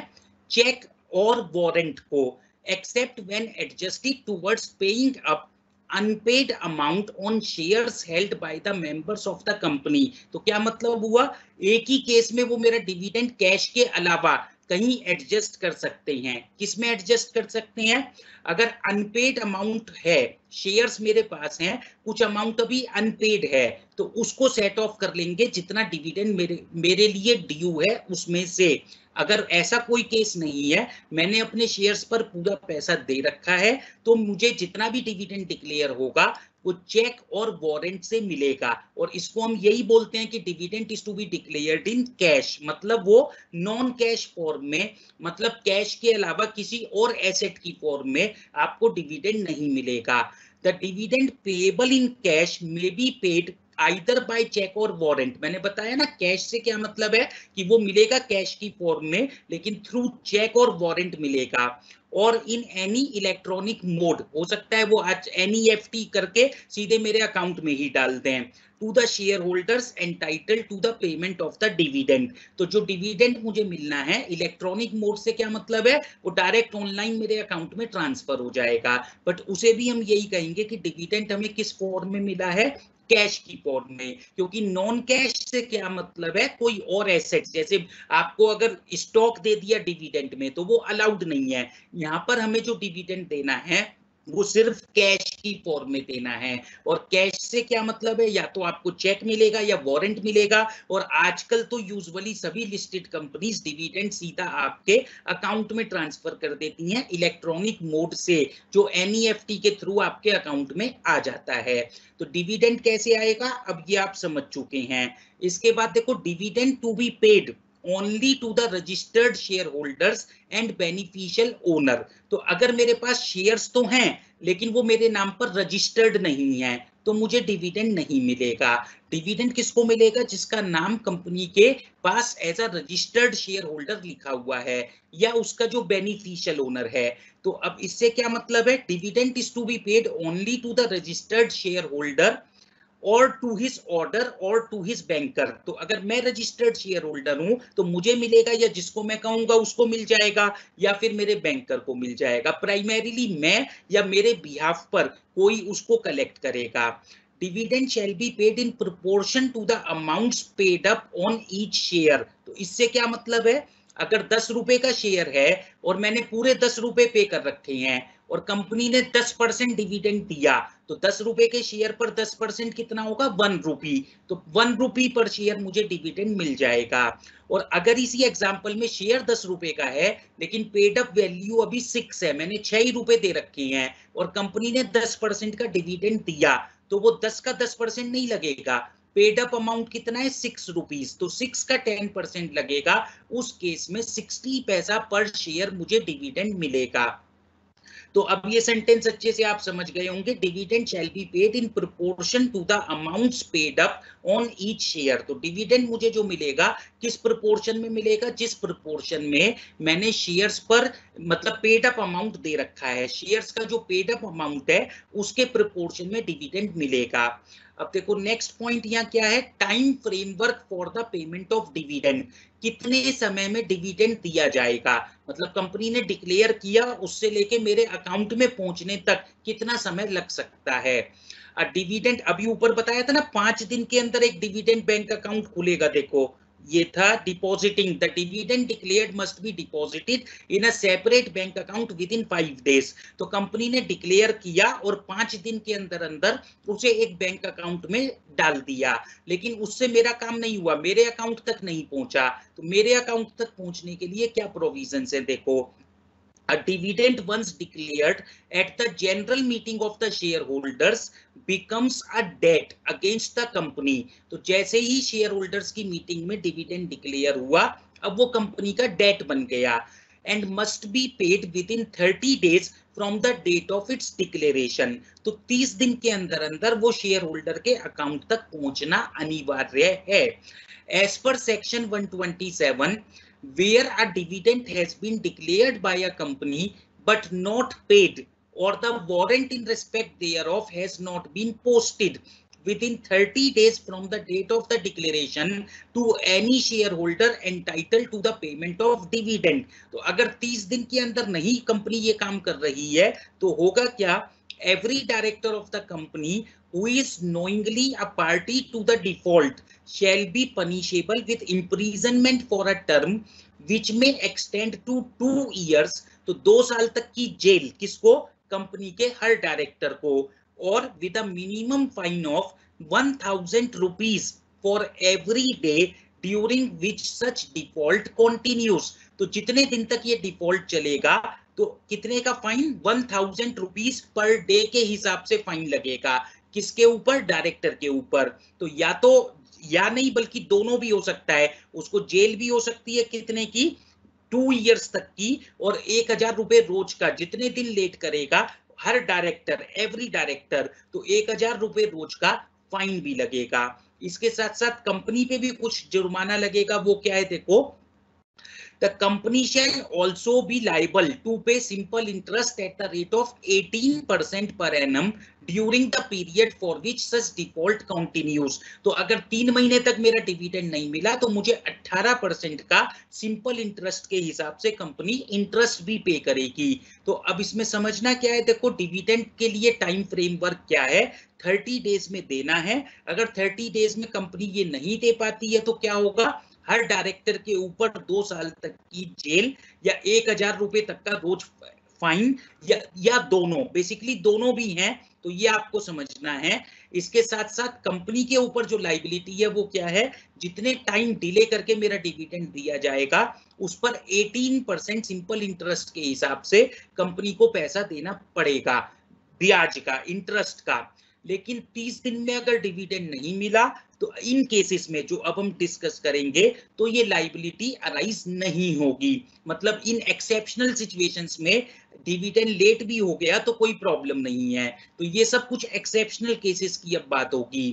चेक और वारंट को, except when adjusted towards paying up unpaid amount on shares held by the members of the company. तो क्या मतलब हुआ, एक ही केस में वो मेरा डिविडेंड कैश के अलावा कहीं एडजस्ट कर सकते हैं। किसमें एडजस्ट कर सकते हैं, अगर अनपेड अमाउंट है, शेयर्स मेरे पास हैं, कुछ अमाउंट अभी अनपेड है, तो उसको सेट ऑफ कर लेंगे जितना डिविडेंड मेरे लिए ड्यू है उसमें से। अगर ऐसा कोई केस नहीं है, मैंने अपने शेयर्स पर पूरा पैसा दे रखा है, तो मुझे जितना भी डिविडेंड डिक्लेयर होगा वो चेक और वारंट से मिलेगा। और इसको हम यही बोलते हैं कि dividend is to be declared in cash, मतलब वो नॉन कैश फॉर्म में, मतलब कैश के अलावा किसी और एसेट की फॉर्म में आपको डिविडेंड नहीं मिलेगा। The dividend payable in cash may be paid either by cheque और वारंट। मैंने बताया ना कैश से क्या मतलब है कि वो मिलेगा कैश की फॉर्म में, लेकिन थ्रू चेक और वारंट मिलेगा। और इन एनी इलेक्ट्रॉनिक मोड, हो सकता है वो आज एनईएफटी करके सीधे मेरे अकाउंट में ही डाल दें, to the share holders entitled to the payment of the dividend. तो जो डिविडेंड मुझे मिलना है इलेक्ट्रॉनिक मोड से क्या मतलब है, वो डायरेक्ट ऑनलाइन मेरे अकाउंट में ट्रांसफर हो जाएगा। बट उसे भी हम यही कहेंगे कि डिविडेंड हमें किस फॉर्म में मिला है, कैश की फॉर्म में। क्योंकि नॉन कैश से क्या मतलब है, कोई और एसेट, जैसे आपको अगर स्टॉक दे दिया डिविडेंड में तो वो अलाउड नहीं है। यहाँ पर हमें जो डिविडेंड देना है वो सिर्फ कैश की फॉर्म में देना है। और कैश से क्या मतलब है, या तो आपको चेक मिलेगा या वारंट मिलेगा। और आजकल तो यूजुअली सभी लिस्टेड कंपनीज डिविडेंड सीधा आपके अकाउंट में ट्रांसफर कर देती हैं इलेक्ट्रॉनिक मोड से, जो एनईएफटी के थ्रू आपके अकाउंट में आ जाता है। तो डिविडेंड कैसे आएगा अब ये आप समझ चुके हैं। इसके बाद देखो, dividend to be paid only to the registered shareholders and beneficial owner। तो अगर मेरे पास शेयर्स तो हैं लेकिन वो मेरे नाम पर रजिस्टर्ड नहीं है तो मुझे डिविडेंड नहीं मिलेगा। डिविडेंड किसको मिलेगा, जिसका नाम कंपनी के पास as a registered share holder लिखा हुआ है या उसका जो बेनिफिशियल ओनर है। तो अब इससे क्या मतलब है, dividend is to be paid only to the registered share holder और टू हिज ऑर्डर और टू हिज बैंकर। तो अगर मैं रजिस्टर्ड शेयर होल्डर हूं तो मुझे मिलेगा, या जिसको मैं कहूंगा उसको मिल जाएगा, या फिर मेरे बैंकर को मिल जाएगा। प्राइमरीली मैं या मेरे बिहाफ पर कोई उसको कलेक्ट करेगा। Dividend shall be paid in proportion to the amounts paid up on each share. तो इससे क्या मतलब है, अगर 10 रुपए का शेयर है और मैंने पूरे 10 रुपए पे कर रखे हैं और कंपनी ने 10% डिविडेंड दिया, तो 10 रुपए के शेयर पर 10% कितना होगा, 1 रुपी। तो 1 रुपी पर शेयर मुझे डिविडेंड मिल जाएगा। और अगर इसी एग्जांपल में शेयर 10 रुपए का है लेकिन पेड अप वैल्यू अभी 6 है, मैंने 6 ही रुपए दे रखे हैं और कंपनी ने 10% का डिविडेंड दिया, तो वो 10 का 10% नहीं लगेगा। पेड अप अमाउंट कितना है, 6 रुपीज, तो 6 का 10% लगेगा। उस केस में 60 पैसा पर शेयर मुझे डिविडेंड मिलेगा। तो अब ये सेंटेंस अच्छे से आप समझ गए होंगे। Dividend shall be paid in proportion to the amounts paid up on each share. तो डिविडेंड मुझे जो मिलेगा किस प्रोपोर्शन में मिलेगा, जिस प्रोपोर्शन में मैंने शेयर्स पर मतलब पेड अप अमाउंट दे रखा है, शेयर्स का जो पेड अप अमाउंट है उसके प्रोपोर्शन में डिविडेंड मिलेगा। अब देखो नेक्स्ट पॉइंट यहाँ क्या है, time framework for the payment of dividend. कितने समय में डिविडेंड दिया जाएगा, मतलब कंपनी ने डिक्लेयर किया उससे लेके मेरे अकाउंट में पहुंचने तक कितना समय लग सकता है। डिविडेंड अभी ऊपर बताया था ना, 5 दिन के अंदर एक डिविडेंड बैंक अकाउंट खुलेगा। देखो ये था depositing, the dividend declared must be deposited in a separate bank account with in 5 days. तो कंपनी ने डिक्लेयर किया और 5 दिन के अंदर अंदर उसे एक बैंक अकाउंट में डाल दिया, लेकिन उससे मेरा काम नहीं हुआ, मेरे अकाउंट तक नहीं पहुंचा। तो मेरे अकाउंट तक पहुंचने के लिए क्या प्रोविजन है, देखो a dividend once declared at the general meeting of the shareholders becomes a debt against the company। तो जैसे ही शेयर होल्डर्स की मीटिंग में डिविडेंड डिक्लेयर हुआ, अब वो कंपनी का डेट बन गया। And must be paid within 30 days from the date of its declaration. तो 30 दिन के अंदर अंदर वो शेयर होल्डर के अकाउंट तक पहुंचना अनिवार्य है। As per section 127, where a dividend has been declared by a company but not paid, or the warrant in respect thereof has not been posted within 30 days from the date of the declaration to any shareholder entitled to the payment of dividend। तो अगर 30 दिन के अंदर नहीं कंपनी ये काम कर रही है तो होगा क्या, every director of the company who is knowingly a party to the default shall be punishable with imprisonment for a term which may extend to 2 years। तो 2 साल तक की जेल किसको, कंपनी के हर डायरेक्टर को, और with a minimum fine of 1000 rupees for every day during which such default continues. तो जितने दिन तक ये डिफॉल्ट चलेगा तो कितने का फाइन, 1000 रुपीज पर डे के हिसाब से फाइन लगेगा। किसके ऊपर, डायरेक्टर के ऊपर। तो या नहीं बल्कि दोनों भी हो सकता है, उसको जेल भी हो सकती है कितने की, 2 इयर्स तक की, और 1000 रुपए रोज का, जितने दिन लेट करेगा हर डायरेक्टर, एवरी डायरेक्टर, तो 1000 रुपए रोज का फाइन भी लगेगा। इसके साथ साथ कंपनी पे भी कुछ जुर्माना लगेगा। वो क्या है, देखो, the company shall also be liable to pay simple interest at the rate of 18% per annum during the period for which such default continues। तो अगर 3 महीने तक मेरा डिविडेंड नहीं मिला तो मुझे 18% का सिंपल इंटरेस्ट के हिसाब से कंपनी इंटरेस्ट भी पे करेगी। तो अब इसमें समझना क्या है, देखो डिविडेंड के लिए टाइम फ्रेमवर्क क्या है, 30 डेज में देना है। अगर 30 डेज में कंपनी ये नहीं दे पाती है तो क्या होगा, हर डायरेक्टर के ऊपर 2 साल तक की जेल या 1000 रुपए तक का रोज फाइन, या दोनों, बेसिकली दोनों भी हैं। तो ये आपको समझना है। इसके साथ साथ कंपनी के ऊपर जो लाइबिलिटी है वो क्या है, जितने टाइम डिले करके मेरा डिविडेंड दिया जाएगा उस पर 18% सिंपल इंटरेस्ट के हिसाब से कंपनी को पैसा देना पड़ेगा, ब्याज का, इंटरेस्ट का। लेकिन 30 दिन में अगर डिविडेंड नहीं मिला तो इन केसेस में जो अब हम डिस्कस करेंगे तो ये लाइबिलिटी अराइज नहीं होगी। मतलब इन एक्सेप्शनल सिचुएशंस में डिविडेंड लेट भी हो गया तो कोई प्रॉब्लम नहीं है। तो ये सब कुछ एक्सेप्शनल केसेस की अब बात होगी।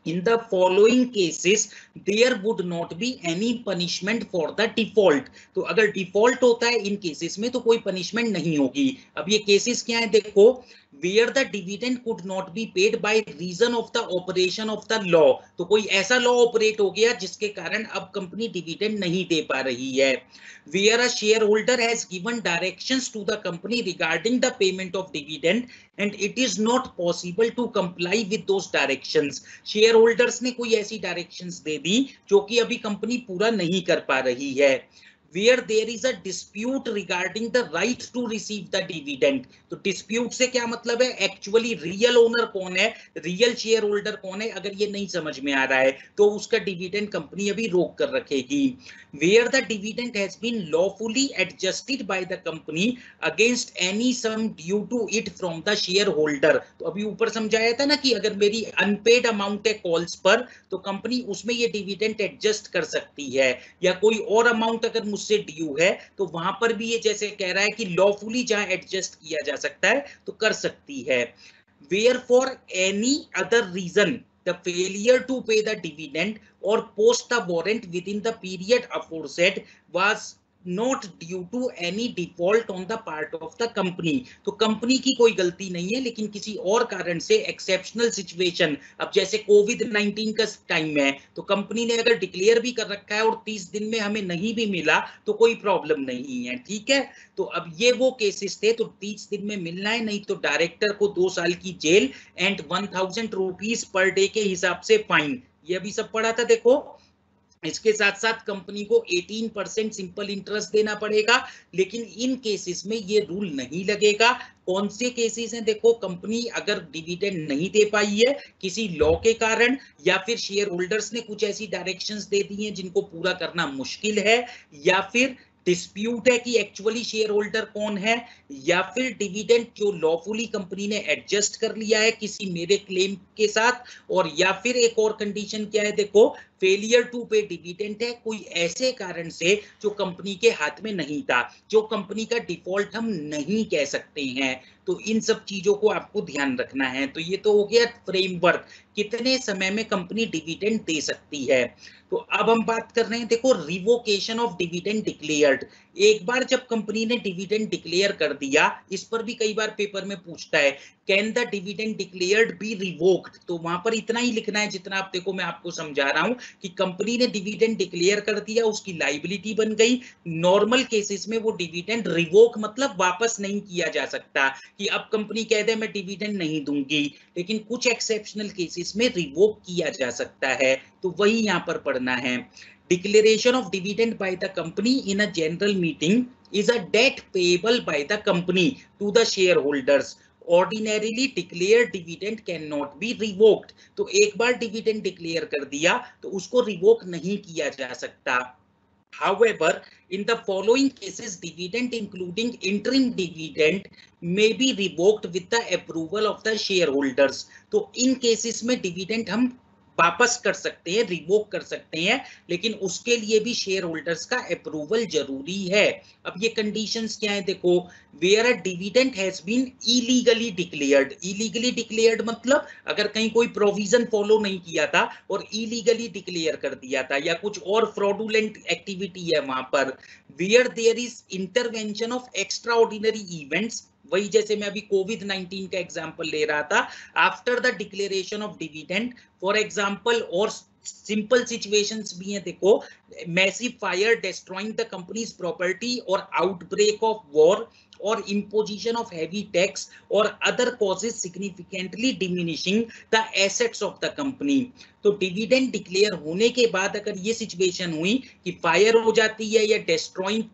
In the following cases there would not be any punishment for the default। तो अगर डिफॉल्ट होता है इन केसेस में तो कोई पनिशमेंट नहीं होगी। अब ये केसेस क्या है, देखो, where the dividend could not be paid by reason of the operation of the law। तो कोई ऐसा लॉ ऑपरेट हो गया जिसके कारण अब कंपनी डिविडेंड नहीं दे पा रही है। where a shareholder has given directions to the company regarding the payment of dividend and it is not possible to comply with those directions। shareholders ने कोई ऐसी directions दे दी जो कि अभी कंपनी पूरा नहीं कर पा रही है। where there is a dispute regarding the right to receive the dividend। तो dispute से क्या मतलब है, एक्चुअली रियल ओनर कौन है, रियल शेयर होल्डर कौन है, अगर ये नहीं समझ में आ रहा है तो उसका डिविडेंड कंपनी अभी रोक कर रखेगी। where the dividend has been lawfully adjusted by the company against any sum due to it from the shareholder। तो अभी ऊपर समझाया था ना कि अगर मेरी अनपेड अमाउंट है कॉल्स पर तो कंपनी उसमें ये डिविडेंड एडजस्ट कर सकती है, या कोई और अमाउंट अगर मुझसे ड्यू है तो वहां पर भी ये जैसे कह रहा है कि लॉफुली जहां एडजस्ट किया जा सकता है तो कर सकती है। Where for any other reason the failure to pay the dividend or post the warrant within the period aforesaid was not due to any default on the part of the company। तो कंपनी की कोई गलती नहीं है, लेकिन किसी और कारण से एक्सेप्शनल सिचुएशन, अब जैसे कोविड-19 का टाइम है तो कंपनी ने अगर डिक्लेयर भी कर रखा है और 30 दिन में हमें नहीं भी मिला तो कोई प्रॉब्लम नहीं है, ठीक है। तो अब ये वो केसेस थे, तो 30 दिन में मिलना है, नहीं तो डायरेक्टर को 2 साल की जेल एंड 1000 रुपीज पर डे के हिसाब से फाइन, ये अभी सब पढ़ा था देखो। इसके साथ साथ कंपनी को 18% सिंपल इंटरेस्ट देना पड़ेगा, लेकिन इन केसेस में ये रूल नहीं लगेगा। कौन से केसेस हैं, देखो, कंपनी अगर डिविडेंड नहीं दे पाई है किसी लॉ के कारण, या फिर शेयर होल्डर्स ने कुछ ऐसी डायरेक्शंस दे दी हैं जिनको पूरा करना मुश्किल है, या फिर डिस्प्यूट है कि एक्चुअली शेयर होल्डर कौन है, या फिर डिविडेंड जो लॉफुली कंपनी ने एडजस्ट कर लिया है किसी मेरे क्लेम के साथ, और या फिर एक और कंडीशन क्या है, देखो, फेलियर टू पे डिविडेंड है कोई ऐसे कारण से जो कंपनी के हाथ में नहीं था, जो कंपनी का डिफॉल्ट हम नहीं कह सकते हैं। तो इन सब चीजों को आपको ध्यान रखना है। तो ये तो हो गया फ्रेमवर्क, कितने समय में कंपनी डिविडेंड दे सकती है। तो अब हम बात कर रहे हैं, देखो, रिवोकेशन ऑफ डिविडेंड डिक्लेयर्ड। एक बार जब कंपनी ने डिविडेंड डिक्लेयर कर दिया, इस पर भी कई बार पेपर में पूछता है, can the dividend declared be revoked. तो वहां पर इतना ही लिखना है जितना आप देखो मैं आपको समझा रहा हूं कि कंपनी ने डिविडेंड डिक्लेयर कर दिया, उसकी लायबिलिटी बन गई। नॉर्मल केसेस में वो डिविडेंड रिवोक मतलब वापस नहीं किया जा सकता, कि अब कंपनी कह दे मैं डिविडेंड नहीं दूंगी, लेकिन कुछ एक्सेप्शनल केसेस में रिवोक किया जा सकता है। तो वही यहाँ पर पढ़ना है। Declaration of dividend by the company in a general meeting is a debt payable by the company to the shareholders. Ordinarily declared dividend cannot be revoked। तो एक बार डिविडेंड डिक्लेयर कर दिया तो उसको रिवोक नहीं किया जा सकता। However, in the following cases, dividend including interim dividend may be revoked with the approval of the shareholders। तो इन केसेस में डिविडेंड हम वापस कर सकते हैं, रिवोक कर सकते हैं, लेकिन उसके लिए भी शेयर होल्डर्स का अप्रूवल जरूरी है। अब ये कंडीशंस क्या है, देखो, where a dividend has been illegally declared. Illegally declared मतलब अगर कहीं कोई प्रोविजन फॉलो नहीं किया था और इलीगली डिक्लेयर कर दिया था, या कुछ और फ्रॉडुलेंट एक्टिविटी है वहां पर। Where there is intervention of extraordinary events, वही जैसे मैं अभी कोविड-19 का एग्जांपल ले रहा था, after the declaration of dividend, for example, और सिंपल सिचुएशंस भी हैं, देखो, massive fire destroying the companies property और आउटब्रेक ऑफ वॉर और imposition of heavy tax or other causes significantly diminishing the assets of the company। तो डिविडेंड डिक्लेयर होने के बाद अगर ये सिचुएशन हुई कि फायर हो जाती है या डिस्ट्रॉइंग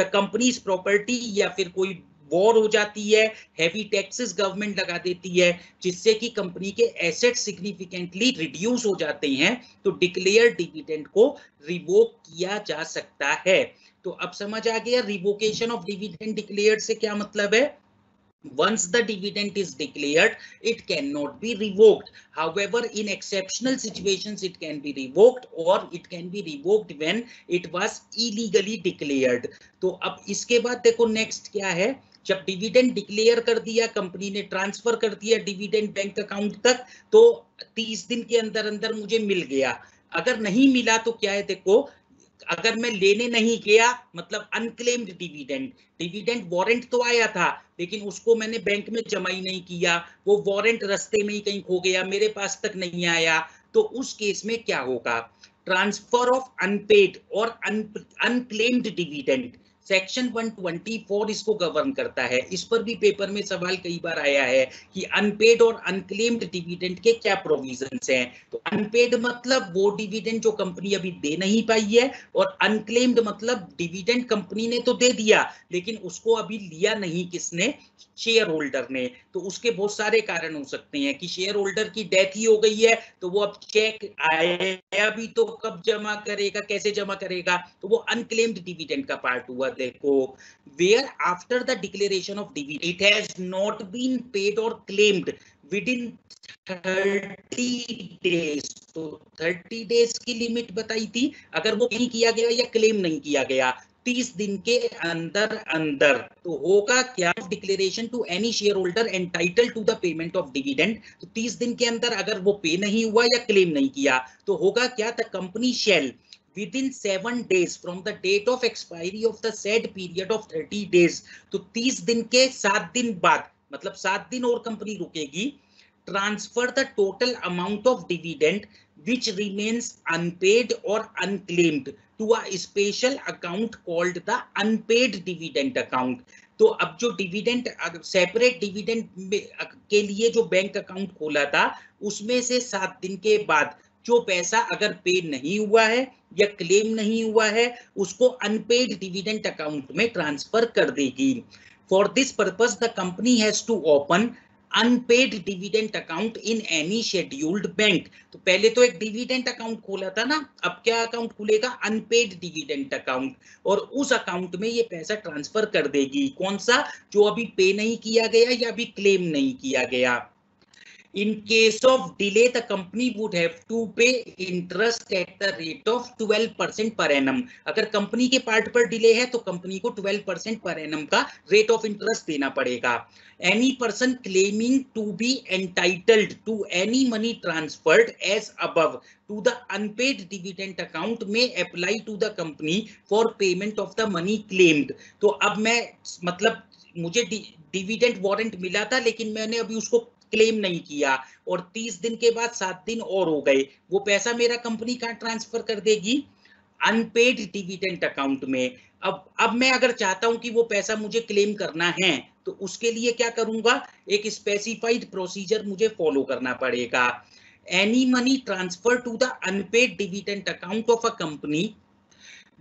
द कंपनीज प्रॉपर्टी, या फिर कोई वॉर हो जाती है, हैवी टैक्सेस गवर्नमेंट लगा देती है जिससे कि कंपनी के एसेट सिग्निफिकेंटली रिड्यूस हो जाते हैं, तो डिक्लेयर डिविडेंड को रिवोक किया जा सकता है। तो अब समझ आ गया रिवोकेशन ऑफ डिविडेंड डिक्लेयर्ड से क्या मतलब है। Once the dividend is declared, it cannot be revoked. However, in exceptional situations, it can be revoked, or it can be revoked when it was illegally declared। तो अब इसके बाद देखो नेक्स्ट क्या है, जब डिविडेंड डिक्लेयर कर दिया कंपनी ने, ट्रांसफर कर दिया डिविडेंड बैंक अकाउंट तक, तो 30 दिन के अंदर अंदर मुझे मिल गया। अगर नहीं मिला तो क्या है, देखो, अगर मैं लेने नहीं गया मतलब अनक्लेम्ड डिविडेंड, डिविडेंड वारंट तो आया था लेकिन उसको मैंने बैंक में जमा ही नहीं किया, वो वारंट रास्ते में ही कहीं खो गया, मेरे पास तक नहीं आया, तो उस केस में क्या होगा? ट्रांसफर ऑफ अनपेड और अनक्लेम्ड डिविडेंड, सेक्शन 124 इसको गवर्न करता है। इस पर भी पेपर में सवाल कई बार आया है कि अनपेड और अनक्लेम्ड डिविडेंड के क्या प्रोविजंस हैं। तो अनपेड मतलब वो डिविडेंड जो कंपनी अभी दे नहीं पाई है, और अनक्लेम्ड मतलब डिविडेंड कंपनी ने तो दे दिया लेकिन उसको अभी लिया नहीं, किसने? शेयर होल्डर ने। तो उसके बहुत सारे कारण हो सकते हैं कि शेयर होल्डर की डेथ ही हो गई है, तो वो अब चेक आया भी तो कब जमा करेगा, कैसे जमा करेगा? तो वो अनक्लेम्ड डिविडेंड का पार्ट हुआ। देखो, where after the declaration of dividend it has not been paid और क्लेम्ड विद इन 30 डेज। तो 30 डेज की लिमिट बताई थी, अगर वो नहीं किया गया या क्लेम नहीं किया गया 30 दिन के अंदर अंदर, तो होगा क्या? Declaration to any share holder entitle to the payment of dividend. तो 30 दिन के अंदर अगर वो पे नहीं हुआ या क्लेम नहीं किया तो होगा क्या? The company shall within 7 days from the date of expiry of the said period of 30 days, तो 30 दिन के 7 दिन बाद, मतलब 7 दिन और कंपनी रुकेगी, transfer the total amount of dividend which remains unpaid or unclaimed to a special account called the unpaid dividend account। तो अब जो डिविडेंड, सेपरेट डिविडेंड के लिए जो बैंक अकाउंट खोला था उसमें से 7 दिन के बाद जो पैसा अगर पे नहीं हुआ है या क्लेम नहीं हुआ है उसको अनपेड डिविडेंड अकाउंट में ट्रांसफर कर देगी। For this purpose the company has to open unpaid dividend account in any scheduled bank. तो पहले तो एक डिविडेंड अकाउंट खोला था ना, अब क्या अकाउंट खुलेगा? अनपेड डिविडेंड अकाउंट, और उस अकाउंट में ये पैसा ट्रांसफर कर देगी। कौन सा? जो अभी पे नहीं किया गया या अभी क्लेम नहीं किया गया। In case of delay, the company would have to pay interest at the rate of 12% per annum। अगर कंपनी के पार्ट पर डिले है तो कंपनी को 12% पर एनम का रेट ऑफ इंटरेस्ट देना पड़ेगा। Any person claiming to be entitled to any money transferred as above to the unpaid dividend account may apply to the company for payment of the money claimed। तो अब मैं मतलब मुझे डिविडेंड वारंट मिला था लेकिन मैंने अभी उसको क्लेम नहीं किया और 30 दिन के बाद 7 दिन और हो गए, वो पैसा मेरा कंपनी कहां ट्रांसफर कर देगी? अनपेड डिविडेंड अकाउंट में। अब मैं अगर चाहता हूं कि वो पैसा मुझे क्लेम करना है तो उसके लिए क्या करूंगा? एक स्पेसिफाइड प्रोसीजर मुझे फॉलो करना पड़ेगा। Any money transfer to the unpaid dividend account of a company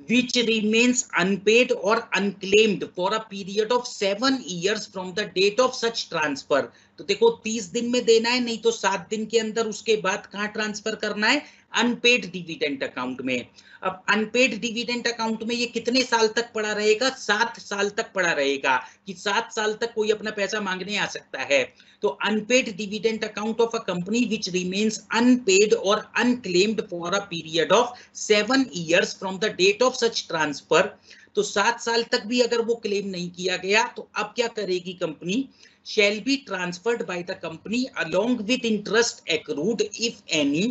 which remains unpaid or unclaimed for a period of 7 years from the date of such transfer। तो देखो 30 दिन में देना है, नहीं तो 7 दिन के अंदर उसके बाद कहां ट्रांसफर करना है? अनपेड डिविडेंड अकाउंट में। अब अनपेड डिविडेंड अकाउंट में ये कितने साल तक पड़ा रहेगा? 7 साल तक पड़ा रहेगा, कि 7 साल तक कोई अपना पैसा मांगने आ सकता है। तो unpaid dividend account of a company which remains unpaid और unclaimed for a period of 7 years from the date of such transfer. तो 7 साल तक भी अगर वो क्लेम नहीं किया गया तो अब क्या करेगी company? shall be transferred by the company along with interest accrued if any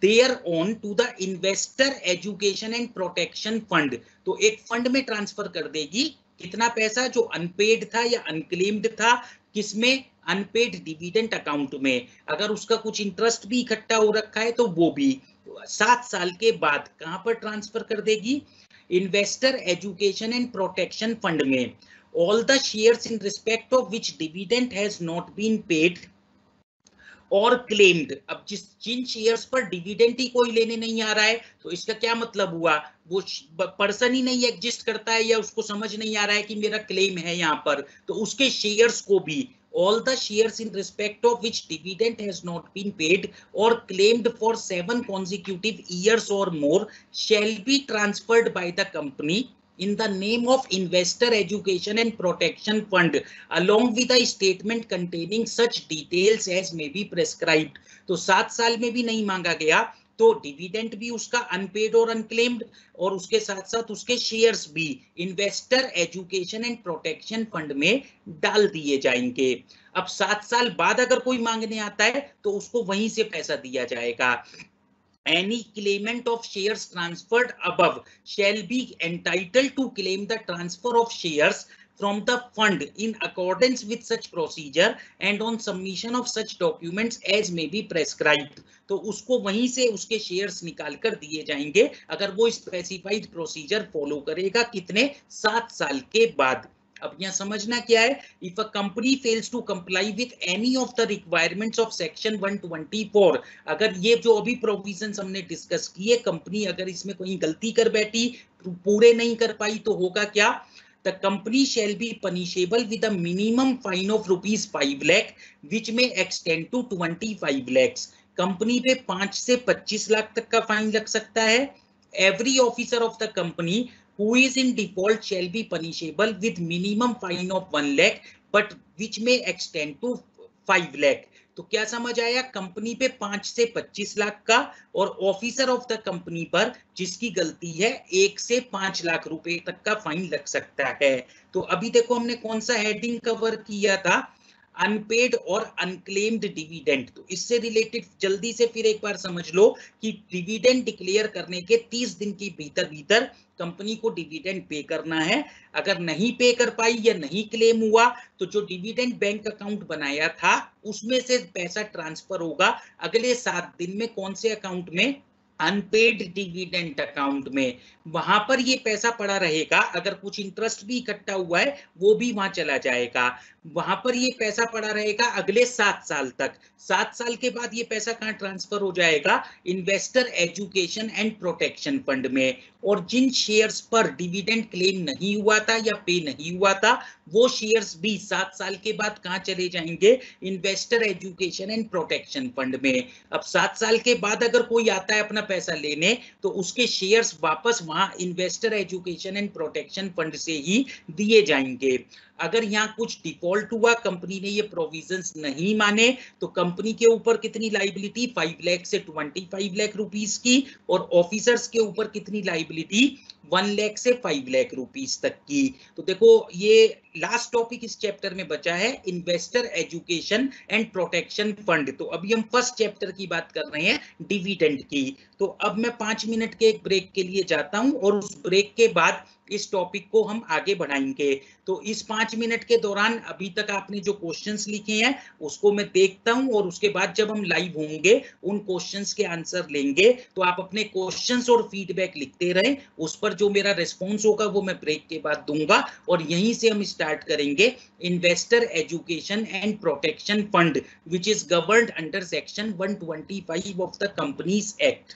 thereon to the investor education and protection fund। तो एक फंड में ट्रांसफर कर देगी कितना पैसा? जो अनपेड था या अनक्लेम्ड था, किसमें? अनपेड डिविडेंड अकाउंट में। अगर उसका कुछ इंटरेस्ट भी इकट्ठा हो रखा है तो वो भी 7 साल के बाद कहां पर ट्रांसफर कर देगी? Investor education and protection fund में। all the shares in respect of which dividend has not been paid और क्लेम्ड। अब जिन शेयर्स पर डिविडेंड ही कोई लेने नहीं आ रहा है तो इसका क्या मतलब हुआ? वो पर्सन ही नहीं एग्जिस्ट करता है या उसको समझ नहीं आ रहा है कि मेरा क्लेम है यहाँ पर, तो उसके शेयर्स को भी all the shares in respect of which dividend has not been paid or claimed for 7 consecutive years or more shall be transferred by the company in the name of investor education and protection fund along with a statement containing such details as may be prescribed। तो 7 साल में भी नहीं मांगा गया तो डिविडेंड भी उसका अनपेड और अनक्लेम्ड, और उसके साथ साथ उसके शेयर्स भी investor education and protection fund में डाल दिए जाएंगे। अब 7 साल बाद अगर कोई मांगने आता है तो उसको वहीं से पैसा दिया जाएगा। any claimant of shares transferred above shall be entitled to claim the transfer of shares from the fund in accordance with such procedure and on submission of such documents as may be prescribed। तो उसको वहीं से उसके शेयर्स निकाल कर दिए जाएंगे अगर वो स्पेसिफाइड प्रोसीजर फॉलो करेगा। कितने? 7 साल के बाद। अब यहाँ समझना क्या है, if a company fails to comply with any of the requirements of section 124, अगर ये जो अभी प्रोविजंस हमने डिस्कस किए, कंपनी अगर इसमें कोई गलती कर बैठी, पूरे नहीं कर पाई, तो होगा क्या? The company shall be punishable with a minimum fine of rupees 5 lakh which may extend to 25 lakhs। Company पे 5 से 25 लाख तक का फाइन लग सकता है। Every officer of the company who is in default shall be punishable with minimum fine of 1 lakh but which may extend to 5 lakh। तो क्या समझ आया? कंपनी पे 5 से 25 लाख का और ऑफिसर ऑफ द कंपनी पर जिसकी गलती है 1 से 5 लाख रुपए तक का फाइन लग सकता है। तो अभी देखो हमने कौन सा हेडिंग कवर किया था? अनपेड और अनक्लेम्ड डिविडेंड। तो इससे रिलेटेड जल्दी से फिर एक बार समझ लो कि डिविडेंड डिक्लेयर करने के 30 दिन के भीतर भीतर कंपनी को डिविडेंड पे करना है। अगर नहीं पे कर पाई या नहीं क्लेम हुआ तो जो डिविडेंड बैंक अकाउंट बनाया था उसमें से पैसा ट्रांसफर होगा अगले 7 दिन में। कौन से अकाउंट में? अनपेड डिविडेंड अकाउंट में। वहां पर ये पैसा पड़ा रहेगा। अगर कुछ इंटरेस्ट भी इकट्ठा हुआ है वो भी वहां चला जाएगा। वहां पर ये पैसा पड़ा रहेगा अगले 7 साल तक। 7 साल के बाद ये पैसा कहां ट्रांसफर हो जाएगा? Investor education and protection fund में। और जिन शेयर्स पर डिविडेंड क्लेम नहीं हुआ था या पे नहीं हुआ था वो शेयर्स भी 7 साल के बाद कहां चले जाएंगे? Investor education and protection fund में। अब 7 साल के बाद अगर कोई आता है अपना पैसा लेने तो उसके शेयर्स वापस वहां investor education and protection fund से ही दिए जाएंगे। अगर यहाँ कुछ डिफॉल्ट हुआ, कंपनी ने ये प्रोविजंस नहीं माने, तो कंपनी के ऊपर कितनी लाइबिलिटी? 5 लाख से 25 लाख रुपीस की। और ऑफिसर्स के ऊपर कितनी लाइबिलिटी? 1 लाख से 5 लाख रुपीस तक की। तो देखो ये लास्ट टॉपिक इस चैप्टर में बचा है, investor education and protection fund. तो अभी हम फर्स्ट चैप्टर की बात कर रहे हैं, डिविडेंड की। तो अब मैं 5 मिनट के एक ब्रेक के लिए जाता हूं और उस ब्रेक के बाद इस टॉपिक को हम आगे बढ़ाएंगे। तो इस 5 मिनट के दौरान अभी तक आपने जो क्वेश्चंस लिखे हैं उसको मैं देखता हूं और उसके बाद जब हम लाइव होंगे उन क्वेश्चंस के आंसर लेंगे। तो आप अपने क्वेश्चंस और फीडबैक लिखते रहें, उस पर जो मेरा रिस्पॉन्स होगा वो मैं ब्रेक के बाद दूंगा। और यहीं से हम स्टार्ट करेंगे investor education and protection fund which is governed under section 125 of the companies act.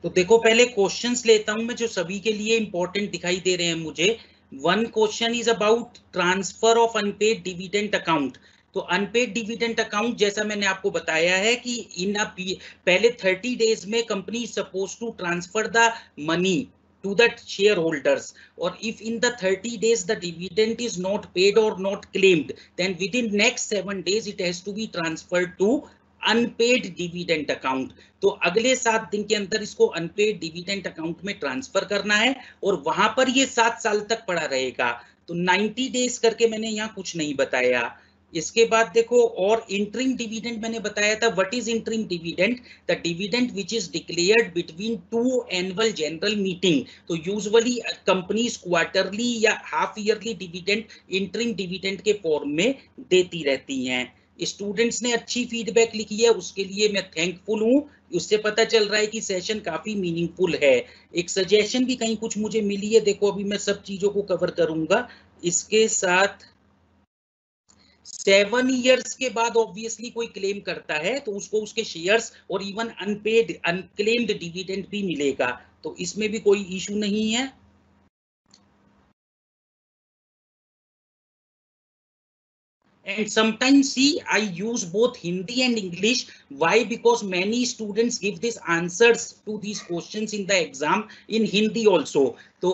तो देखो पहले क्वेश्चंस लेता हूं मैं जो सभी के लिए इंपॉर्टेंट दिखाई दे रहे हैं मुझे। One question is about transfer of unpaired dividend account. तो अनपेड डिविडेंड अकाउंट जैसा मैंने आपको बताया है कि इन पहले 30 डेज में company suppose to transfer the money to the shareholders, or if in the 30 days the dividend is not paid or not claimed, then within next 7 days it has to be transferred to unpaid dividend account. तो अगले 7 दिन के अंदर इसको अनपेड डिविडेंड अकाउंट में ट्रांसफर करना है और वहां पर ये 7 साल तक पड़ा रहेगा। तो 90 डेज करके मैंने यहाँ कुछ नहीं बताया। इसके बाद देखो और इंटरिम डिविडेंड मैंने बताया था। What is interim dividend? The dividend which is declared between 2 annual general meeting. तो यूजुअली कंपनीज क्वार्टरली या half yearly dividend interim dividend के फॉर्म में देती रहती हैं। स्टूडेंट्स ने अच्छी फीडबैक लिखी है, उसके लिए मैं थैंकफुल हूं। उससे पता चल रहा है कि सेशन काफी मीनिंगफुल है। एक सजेशन भी कहीं कुछ मुझे मिली है, देखो अभी मैं सब चीजों को कवर करूंगा। इसके साथ 7 इयर्स के बाद ऑब्वियसली कोई क्लेम करता है तो उसको उसके शेयर्स और इवन अनपेड अनक्लेम्ड डिविडेंड भी मिलेगा, तो इसमें भी कोई इशू नहीं है। And sometimes see I use both Hindi and English. Why? Because many students give these answers to these questions in the exam in Hindi also. So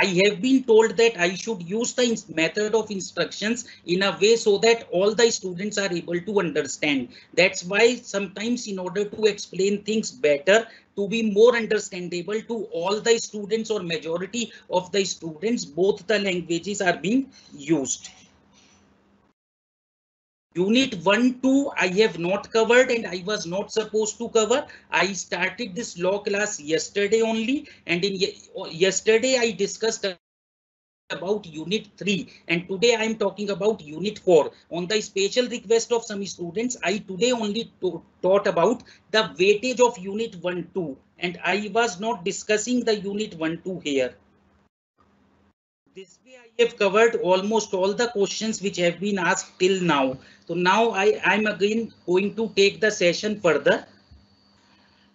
I have been told that I should use the method of instructions in a way so that all the students are able to understand. That's why sometimes in order to explain things better, to be more understandable to all the students or majority of the students, both the languages are being used. Unit 1, 2, I have not covered and I was not supposed to cover. I started this law class yesterday only, and in yesterday I discussed about unit 3, and today I am talking about unit 4. On the special request of some students, I today only taught about the weightage of unit 1, 2, and I was not discussing the unit 1, 2 here. This way I have covered almost all the questions which have been asked till now. So now I'm again going to take the session further.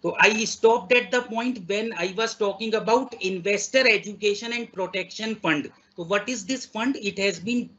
So I stopped at the point when I was talking about Investor Education and Protection Fund. So what is this fund? It has been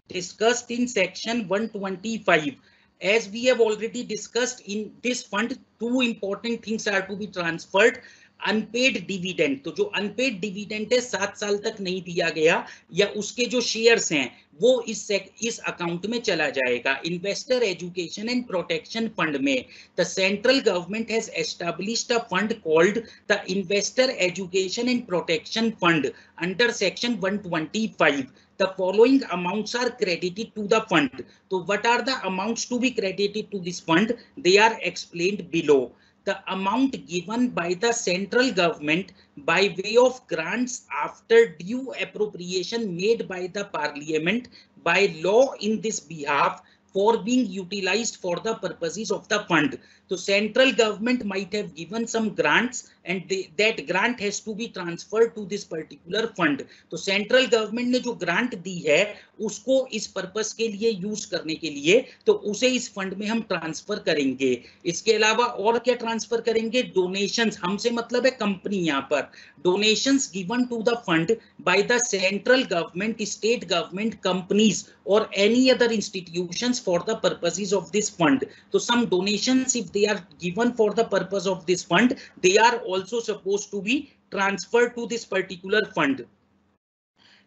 discussed in section 125. As we have already discussed, in this fund, two important things are to be transferred. Unpaid dividend, तो जो अनपेड डिविडेंड है 7 साल तक नहीं दिया गया, या उसके जो शेयर्स हैं वो इस अकाउंट में चला जाएगा। Investor education and protection fund में the central government has established a fund called the investor education and protection fund under section 125। The following amounts are credited to the fund. So what are the amounts to be credited to this fund? They are explained below. The amount given by the central government by way of grants after due appropriation made by the parliament by law in this behalf for being utilized for the purposes of the fund. So central government might have given some grants and that grant has to be transferred to this particular fund. तो सेंट्रल गवर्नमेंट ने जो ग्रांट दी है उसको इस पर्पस के लिए यूज करने के लिए, तो उसे इस फंड में हम ट्रांसफर करेंगे। इसके अलावा और क्या ट्रांसफर करेंगे? डोनेशंस, हमसे मतलब है कंपनी, यहाँ पर donations given to the fund by the central government, state government, companies और any other institutions for the purposes of this fund. तो some donations if they are given for the purpose of this fund, they are also supposed to be transferred to this particular fund.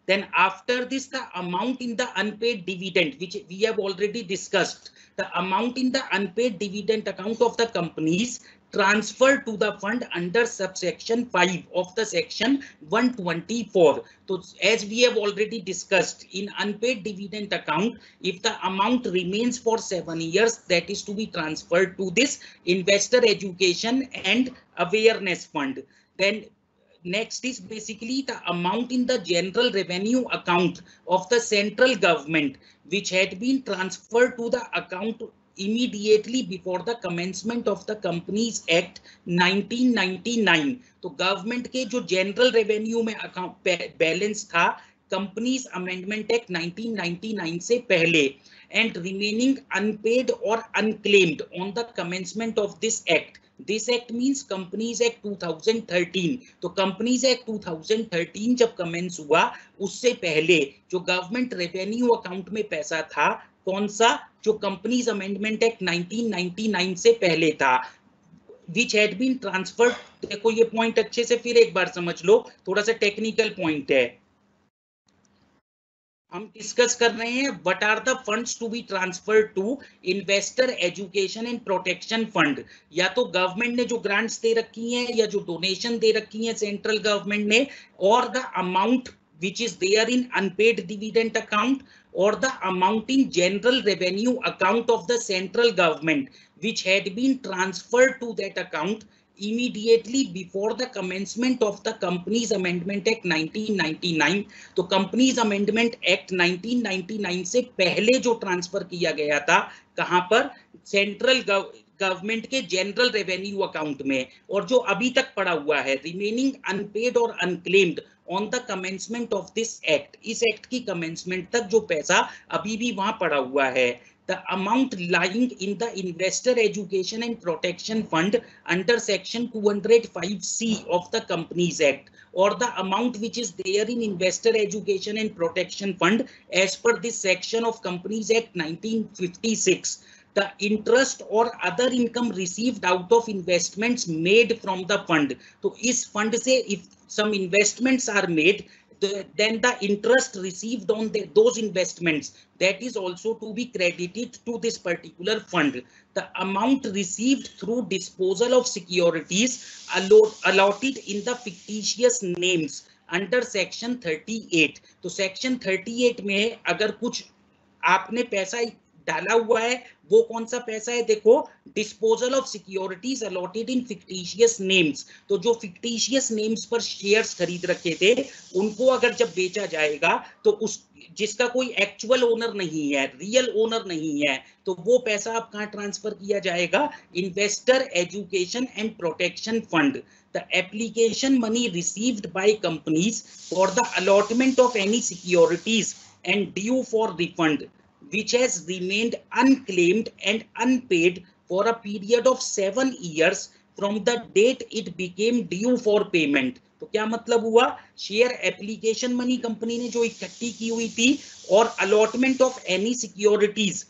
Then after this, the amount in the unpaid dividend, which we have already discussed, the amount in the unpaid dividend account of the companies transferred to the fund under subsection 5 of the section 124. So as we have already discussed, in unpaid dividend account, if the amount remains for 7 years, that is to be transferred to this investor education and awareness fund. Then next is basically the amount in the general revenue account of the central government which had been transferred to the account immediately before the commencement of the Companies Act 1999. तो गवर्नमेंट के जो जनरल रेवेन्यू में अकाउंट बैलेंस था कंपनीज अमेंडमेंट एक्ट 1999 से पहले, एंड रिमेनिंग अनपेड और unclaimed on the commencement of this act. This act means companies act 2013. तो कंपनीज एक्ट 2013 जब कमेंस हुआ उससे पहले जो गवर्नमेंट रेवेन्यू अकाउंट में पैसा था, कौन सा? जो कंपनीज अमेंडमेंट एक्ट 1999 से पहले था, which had been transferred. देखो ये पॉइंट अच्छे से फिर एक बार समझ लो, थोड़ा सा टेक्निकल पॉइंट है। हम डिस्कस कर रहे हैं what are the funds to be transferred to investor education and protection fund. या तो गवर्नमेंट ने जो ग्रांट्स दे रखी हैं या जो डोनेशन दे रखी हैं सेंट्रल गवर्नमेंट ने, और the amount which is there in unpaid dividend account or the amount in general revenue account of the central government which had been transferred to that account immediately before the commencement of the Companies Amendment Act 1999. तो Companies Amendment Act 1999 से पहले जो ट्रांसफर किया गया था, कहां पर? सेंट्रल गवर्नमेंट के जनरल रेवेन्यू अकाउंट में, और जो अभी तक पड़ा हुआ है रिमेनिंग अनपेड और unclaimed on the commencement of this act, इस एक्ट की कमेंसमेंट तक जो पैसा अभी भी वहां पड़ा हुआ है, the amount lying in the investor education and protection fund under section 205C of the Companies Act, or the amount which is there in investor education and protection fund as per this section of Companies Act 1956, the interest or other income received out of investments made from the fund. तो इस फंड से if some investments are made, then the interest received on those investments, that is also to be credited to this particular fund. The amount received through disposal of securities allotted in the fictitious names under section 38. तो section 38 में अगर कुछ आपने पैसा डाला हुआ है वो कौन सा पैसा है, देखो, disposal of securities allotted in fictitious names. तो जो फिक्टिशियस नेम्स पर शेयर्स खरीद रखे थे उनको अगर जब बेचा जाएगा तो उस जिसका कोई एक्चुअल ओनर नहीं है, रियल ओनर नहीं है, तो वो पैसा अब कहाँ ट्रांसफर किया जाएगा, investor education and protection fund. The application money received by companies for the allotment of any securities and due for refund which has remained unclaimed and unpaid for a period of 7 years from the date it became due for payment। तो क्या मतलब हुआ, शेयर एप्लीकेशन मनी कंपनी ने जो इकट्ठी की हुई थी और अलॉटमेंट ऑफ एनी सिक्योरिटीज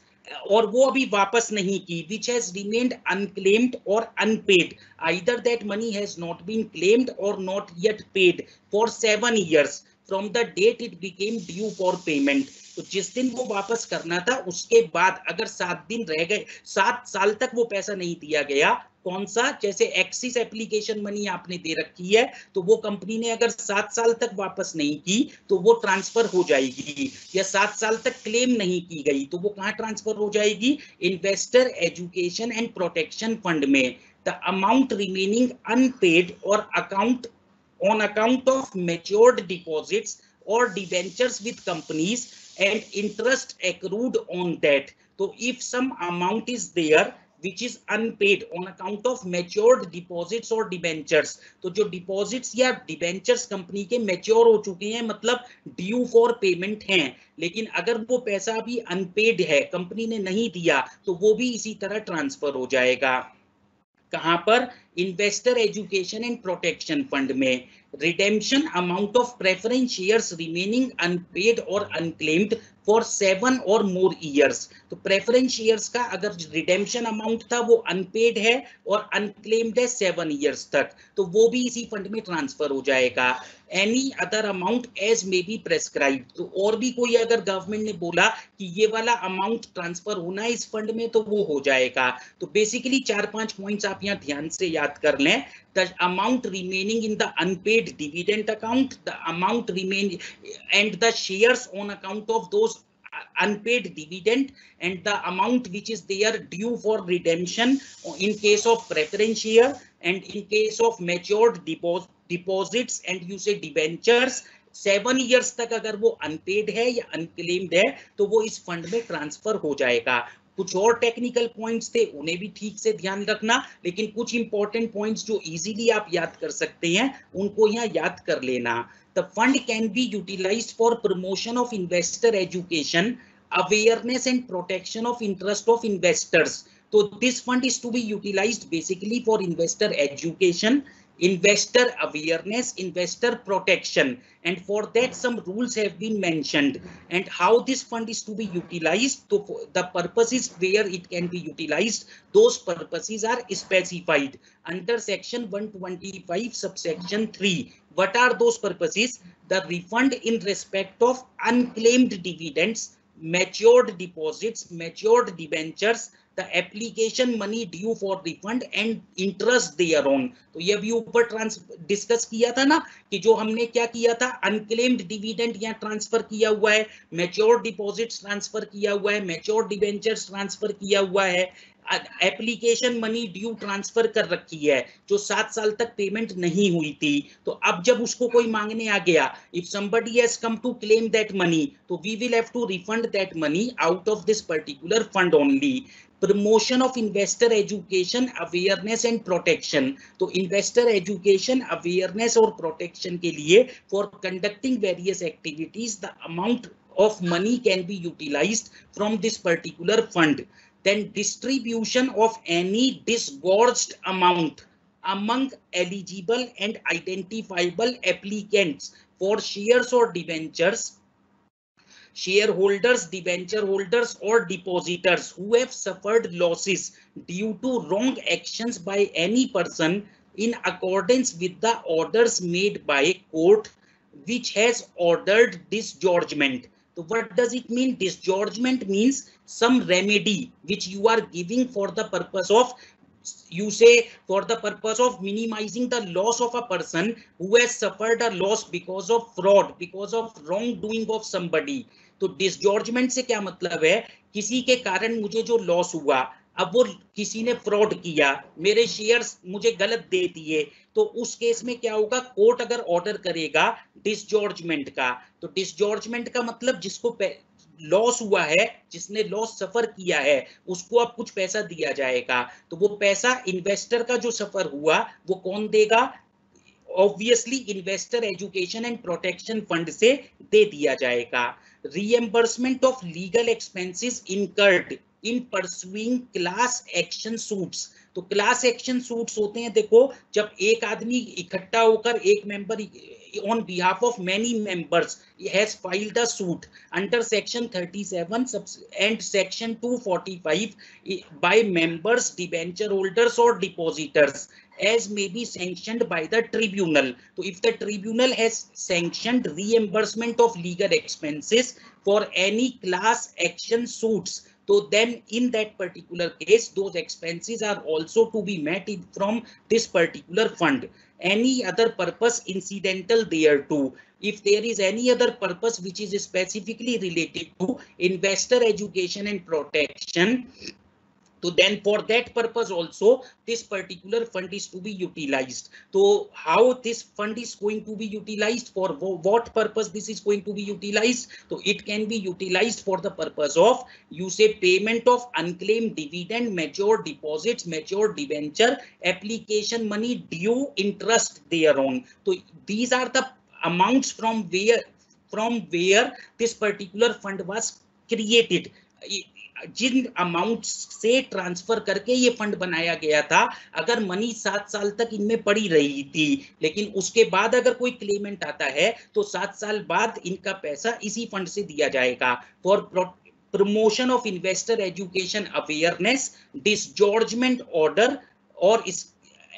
और वो अभी वापस नहीं की, which has remained unclaimed or unpaid, either that money has not been claimed or not yet paid for 7 years from the date it became due for payment। तो जिस दिन वो वापस करना था उसके बाद अगर 7 दिन रह गए, 7 साल तक वो पैसा नहीं दिया गया, कौन सा, जैसे एक्सिस एप्लीकेशन मनी आपने दे रखी है तो वो कंपनी ने अगर 7 साल तक वापस नहीं की तो वो ट्रांसफर हो जाएगी, या 7 साल तक क्लेम नहीं की गई तो वो कहां ट्रांसफर हो जाएगी, investor education and protection fund में। द अमाउंट रिमेनिंग अनपेड और account on account of matured deposits or debentures with companies and interest accrued on that। So if some amount is there which is unpaid on account of matured deposits or debentures, तो जो deposits या debentures कंपनी के mature हो चुके हैं मतलब due for payment हैं, लेकिन अगर वो पैसा अभी unpaid है, कंपनी ने नहीं दिया, तो वो भी इसी तरह ट्रांसफर हो जाएगा। कहां पर, investor education and protection fund में। Redemption amount of preference shares remaining unpaid और अनक्लेम्ड फॉर 7 और मोर ईयर्स। तो प्रेफरेंस शेयर्स का अगर रिडेम्पशन अमाउंट था वो अनपेड है और अनक्लेम्ड है 7 ईयर्स तक, तो वो भी इसी फंड में ट्रांसफर हो जाएगा। Any other amount as may be prescribe, तो और भी कोई अगर गवर्नमेंट ने बोला कि ये वाला अमाउंट ट्रांसफर होना है इस फंड में तो वो हो जाएगा। तो बेसिकली 4-5 पॉइंट्स आप यहाँ ध्यान से याद कर लें। The amount remaining in the unpaid dividend account, the amount remaining and the shares on account of those unpaid dividend, and the amount which is there due for redemption in case of preference share and in case of matured deposits and you say debentures। 7 years तक अगर वो अनपेड है या अनक्लेम्ड है तो वो इस फंड में ट्रांसफर हो जाएगा। कुछ और टेक्निकल पॉइंट्स थे उन्हें भी ठीक से ध्यान रखना, लेकिन कुछ इंपॉर्टेंट पॉइंट्स जो इजीली आप याद कर सकते हैं उनको यहाँ याद कर लेना। The fund can be utilised for promotion of investor education, awareness and protection of interest of investors. तो this fund is to be utilised basically for investor education, investor awareness, investor protection, and for that some rules have been mentioned and how this fund is to be utilized. So the purposes where it can be utilized, those purposes are specified under section 125 subsection 3. What are those purposes? The refund in respect of unclaimed dividends, matured deposits, matured debentures, the application money due for refund and interest thereon। तो ये भी ऊपर डिस्कस किया था ना कि जो हमने क्या किया था, अनक्लेम्ड डिविडेंड यहाँ ट्रांसफर किया हुआ है, मैच्योर डिपॉजिट्स ट्रांसफर किया हुआ है, मैच्योर डिबेंचर्स ट्रांसफर किया हुआ है, एप्लीकेशन मनी ड्यू ट्रांसफर कर रखी है जो 7 साल तक पेमेंट नहीं हुई थी। तो अब जब उसको कोई मांगने आ गया, if somebody has come to claim that money, तो we will have to refund that money out of this particular fund only। Promotion of investor education, awareness and protection. तो इन्वेस्टर एजुकेशन, अवेयरनेस और प्रोटेक्शन के लिए for conducting various activities the amount of money can be utilized from this particular fund। Then distribution of any disgorged amount among eligible and identifiable applicants for shares or debentures, shareholders, debenture holders or depositors who have suffered losses due to wrong actions by any person in accordance with the orders made by court which has ordered disgorgement। So what does it mean? Disgorgement means some remedy which you are giving for the purpose of you say for the purpose of minimizing the loss of a person who has suffered a loss because of fraud, because of wrongdoing of somebody. तो डिसजॉर्जमेंट से क्या मतलब है, किसी के कारण मुझे जो लॉस हुआ, अब वो किसी ने फ्रॉड किया, मेरे शेयर्स मुझे गलत दे दिए, तो उस केस में क्या होगा, कोर्ट अगर ऑर्डर करेगा डिसजॉर्जमेंट का, तो डिसजॉर्जमेंट का मतलब जिसको लॉस हुआ है, जिसने लॉस सफर किया है, उसको अब कुछ पैसा दिया जाएगा। तो वो पैसा इन्वेस्टर का जो सफर हुआ वो कौन देगा, obviously investor education and protection fund से दे दिया जाएगा। Reimbursement of legal expenses incurred in pursuing class action suits. तो क्लास एक्शन सूट्स होते हैं, देखो जब एक आदमी इकट्ठा होकर, एक member on behalf of many members has filed a suit under section 37 and section 245 by members, debenture holders or depositors as may be sanctioned by the tribunal. So if the tribunal has sanctioned reimbursement of legal expenses for any class action suits, so then in that particular case those expenses are also to be met from this particular fund. Any other purpose incidental thereto, if there is any other purpose which is specifically related to investor education and protection, तो then for that purpose also this particular fund is to be utilized. So how this fund is going to be utilized, for what purpose this is going to be utilized? So it can be utilized for the purpose of, you say, payment of unclaimed dividend, mature deposits, mature debenture, application money, due interest thereon. So these are the amounts from where this particular fund was created, जिन अमाउंट्स से ट्रांसफर करके ये फंड बनाया गया था। अगर मनी 7 साल तक इनमें पड़ी रही थी, लेकिन उसके बाद अगर कोई क्लेमेंट आता है तो 7 साल बाद इनका पैसा इसी फंड से दिया जाएगा। For promotion of investor education awareness, disgorgement order और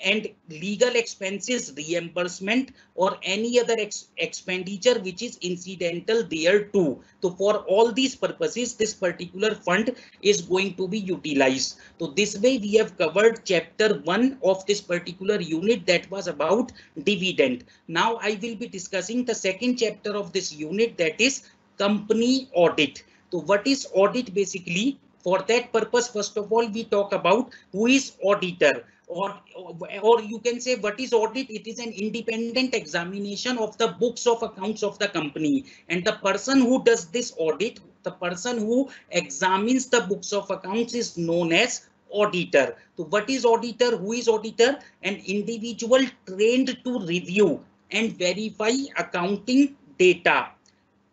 and legal expenses reimbursement or any other expenditure which is incidental thereto. So for all these purposes this particular fund is going to be utilized. So this way we have covered chapter 1 of this particular unit, that was about dividend. Now I will be discussing the second chapter of this unit, that is company audit. So what is audit basically? For that purpose, first of all we talk about who is auditor, or you can say what is audit. It is an independent examination of the books of accounts of the company, and the person who does this audit, the person who examines the books of accounts, is known as auditor. So what is auditor? Who is auditor? An individual trained to review and verify accounting data.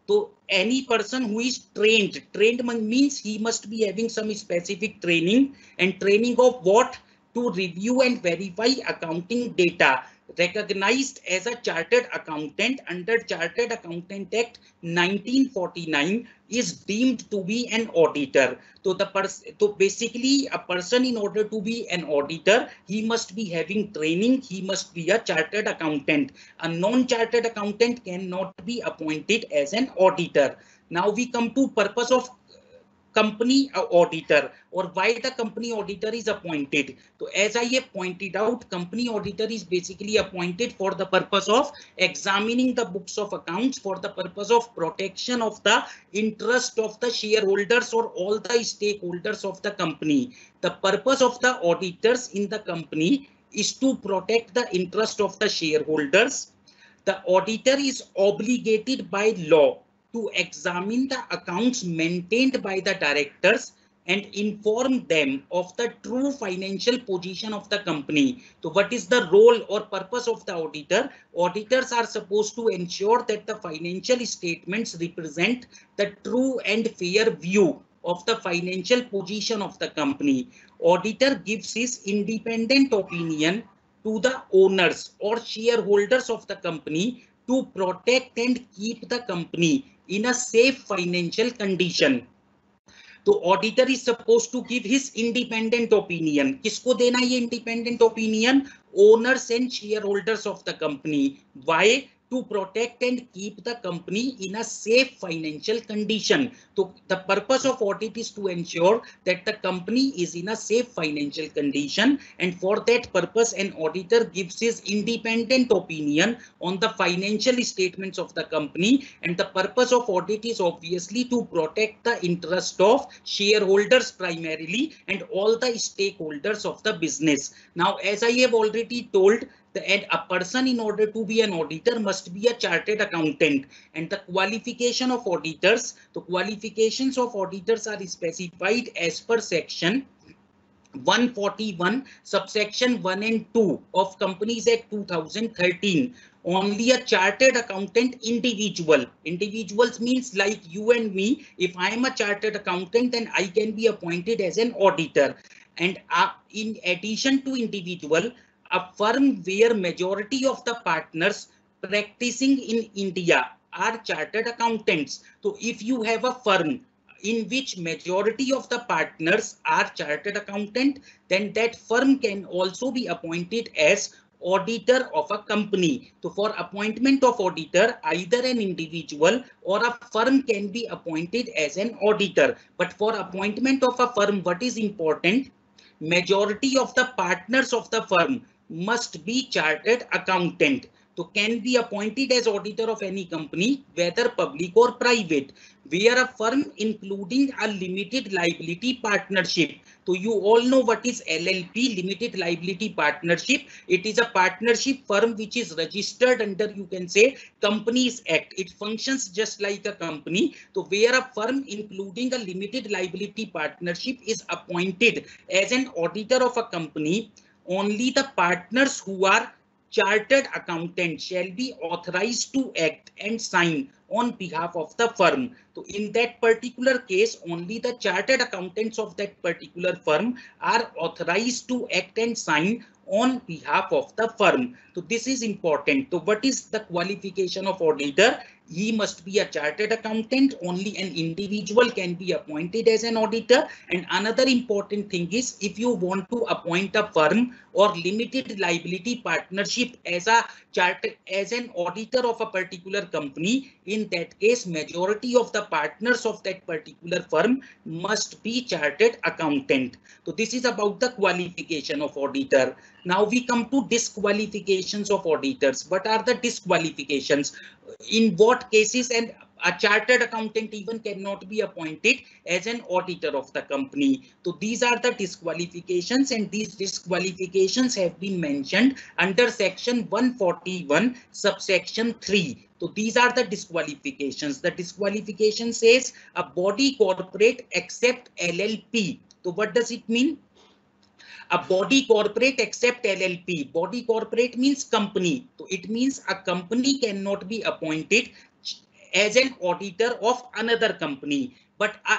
So any person who is trained means he must be having some specific training, and training of what? To review and verify accounting data, recognized as a chartered accountant under Chartered Accountant Act 1949, is deemed to be an auditor. So basically a person, in order to be an auditor, he must be having training, he must be a chartered accountant. A non-chartered accountant cannot be appointed as an auditor. Now we come to purpose of company auditor, or why the company auditor is appointed. So as I have pointed out, company auditor is basically appointed for the purpose of examining the books of accounts, for the purpose of protection of the interest of the shareholders or all the stakeholders of the company. The purpose of the auditors in the company is to protect the interest of the shareholders. The auditor is obligated by law to examine the accounts maintained by the directors and inform them of the true financial position of the company. So what is the role or purpose of the auditor? Auditors are supposed to ensure that the financial statements represent the true and fair view of the financial position of the company. Auditor gives his independent opinion to the owners or shareholders of the company to protect and keep the company in a safe financial condition. तो auditor is suppose to give his independent opinion. किसको देना ये independent opinion? Owners and share holders of the company. Why? to protect and keep the company in a safe financial condition. So the purpose of audit is to ensure that the company is in a safe financial condition, and for that purpose an auditor gives his independent opinion on the financial statements of the company. And the purpose of audit is obviously to protect the interest of shareholders primarily and all the stakeholders of the business. Now, as I have already told, a person in order to be an auditor must be a chartered accountant. And the qualification of auditors, the qualifications of auditors are specified as per section 141 subsection 1 and 2 of Companies Act 2013. Only a chartered accountant individuals means like you and me. If I am a chartered accountant, then I can be appointed as an auditor. And in addition to individual, a firm where majority of the partners practicing in India are chartered accountants. So if you have a firm in which majority of the partners are chartered accountant, then that firm can also be appointed as auditor of a company. So for appointment of auditor, either an individual or a firm can be appointed as an auditor. But for appointment of a firm, what is important? Majority of the partners of the firm must be chartered accountant. So can be appointed as auditor of any company, whether public or private, where a firm including a limited liability partnership. So you all know what is LLP, limited liability partnership. It is a partnership firm which is registered under, you can say, Companies Act. It functions just like a company. So where a firm including a limited liability partnership is appointed as an auditor of a company, only the partners who are chartered accountant shall be authorized to act and sign on behalf of the firm. So in that particular case, only the chartered accountants of that particular firm are authorized to act and sign on behalf of the firm. So this is important. So what is the qualification of auditor? He must be a chartered accountant. Only an individual can be appointed as an auditor. And another important thing is, if you want to appoint a firm or limited liability partnership as an auditor of a particular company, in that case majority of the partners of that particular firm must be chartered accountant. So this is about the qualification of auditor. Now we come to disqualifications of auditors. What are the disqualifications? In what cases and a chartered accountant even cannot be appointed as an auditor of the company? So these are the disqualifications, and these disqualifications have been mentioned under section 141 subsection 3. So these are the disqualifications. The disqualification says a body corporate except LLP. So what does it mean? A body corporate except LLP. Body corporate means company. So it means a company cannot be appointed as an auditor of another company, but a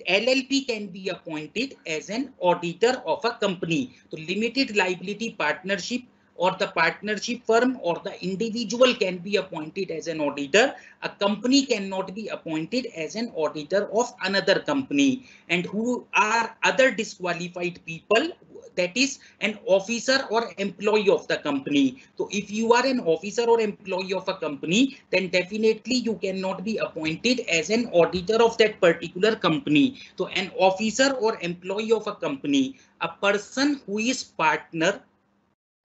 LLP can be appointed as an auditor of a company. So limited liability partnership or the partnership firm or the individual can be appointed as an auditor. A company cannot be appointed as an auditor of another company. And who are other disqualified people? That is an officer or employee of the company. So if you are an officer or employee of a company, then definitely you cannot be appointed as an auditor of that particular company. So an officer or employee of a company, a person who is partner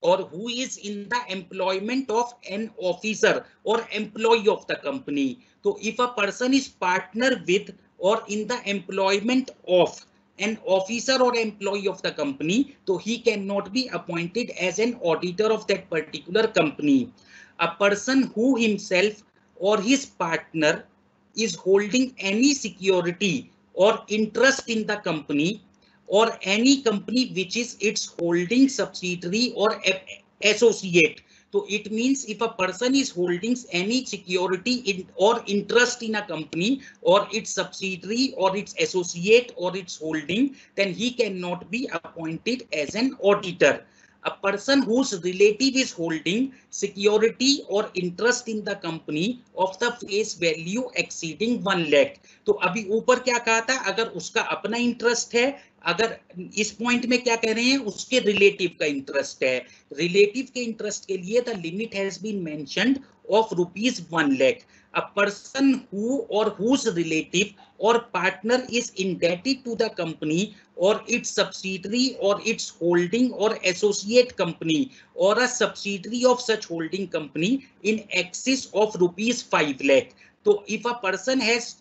or who is in the employment of an officer or employee of the company. So if a person is partner with or in the employment of an officer or employee of the company, so he cannot be appointed as an auditor of that particular company. A person who himself or his partner is holding any security or interest in the company or any company which is its holding subsidiary or associate. So it means if a person is holding any security in or interest in a company or its subsidiary or its associate or its holding, then he cannot be appointed as an auditor. A person whose relative is holding security or interest in the company of the face value exceeding 1 lakh. तो अभी ऊपर क्या कहा था, अगर उसका अपना इंटरेस्ट है अगर इस पॉइंट में क्या कह रहे हैं, उसके रिलेटिव का इंटरेस्ट है, रिलेटिव के इंटरेस्ट के लिए the limit has been mentioned of rupees 1 lakh. A person who or whose relative or partner is indebted to the company or its subsidiary or its holding or associate company or a subsidiary of such holding company in excess of rupees 5 lakh. So if a person has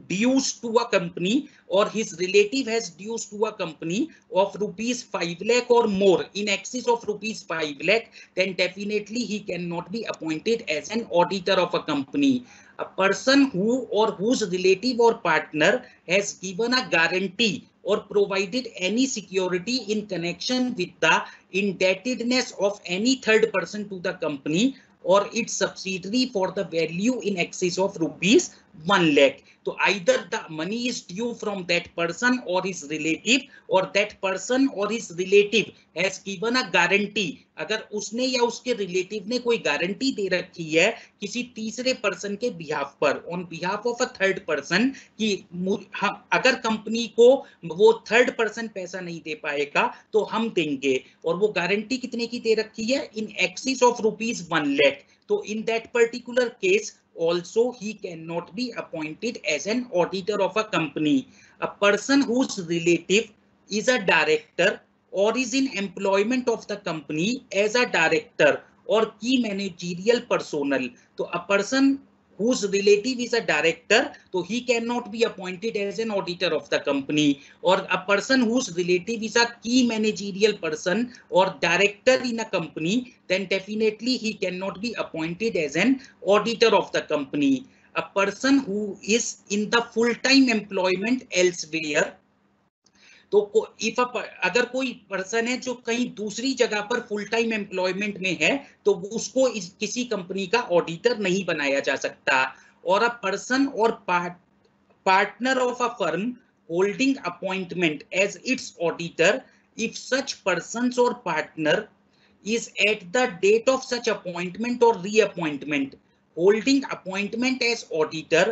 dues to a company or his relative has dues to a company of rupees 5 lakh or more in excess of rupees 5 lakh, then definitely he cannot be appointed as an auditor of a company. A person who or whose relative or partner has given a guarantee or provided any security in connection with the indebtedness of any third person to the company or its subsidiary for the value in excess of rupees 1 lakh. So either the money is due from that person or his relative, or that person or his relative has given a guarantee. अगर उसने या उसके रिलेटिव ने कोई गारंटी दे रखी है किसी तीसरे पर्सन के बिहाफ पर, on behalf of a third person, कि अगर कंपनी को वो थर्ड पर्सन पैसा नहीं दे पाएगा तो हम देंगे, और वो गारंटी कितने की दे रखी है, in excess of rupees 1 lakh. तो in that particular case also he cannot be appointed as an auditor of a company. A person whose relative is a director or is in employment of the company as a director or key managerial personnel. So a person whose relative is a director, so he cannot be appointed as an auditor of the company. Or a person whose relative is a key managerial person or director in a company, then definitely he cannot be appointed as an auditor of the company. A person who is in the full-time employment elsewhere, तो इफ अगर कोई पर्सन है जो कहीं दूसरी जगह पर फुल टाइम एम्प्लॉयमेंट में है तो उसको किसी कंपनी का ऑडिटर नहीं बनाया जा सकता. और a person or partner of a firm holding appointment as its auditor, if such persons or partner is at the date of such appointment or reappointment holding appointment as auditor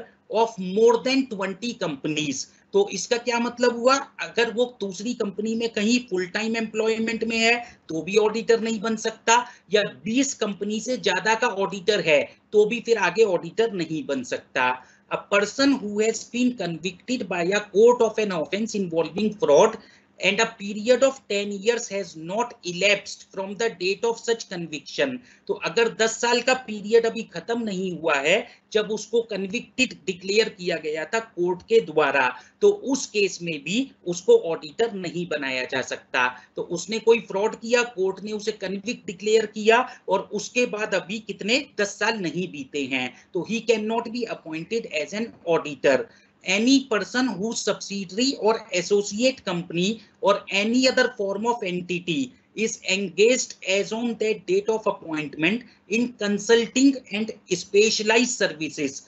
of more than 20 companies. तो इसका क्या मतलब हुआ, अगर वो दूसरी कंपनी में कहीं फुल टाइम एम्प्लॉयमेंट में है तो भी ऑडिटर नहीं बन सकता, या 20 कंपनी से ज्यादा का ऑडिटर है तो भी फिर आगे ऑडिटर नहीं बन सकता. A person who has been convicted by a court of an offense involving fraud and a period of 10 years has not elapsed from the date of such conviction. तो अगर 10 साल का पीरियड अभी खत्म नहीं हुआ है जब उसको कन्विक्टेड डिक्लेयर किया गया था कोर्ट के द्वारा, तो उस केस में भी उसको ऑडिटर नहीं बनाया जा सकता. तो उसने कोई फ्रॉड किया, कोर्ट ने उसे कन्विक्ट डिक्लेयर किया और उसके बाद अभी कितने 10 साल नहीं बीते हैं, तो he can not be appointed as an auditor. Any person whose subsidiary or associate company or any other form of entity is engaged as on that date of appointment in consulting and specialized services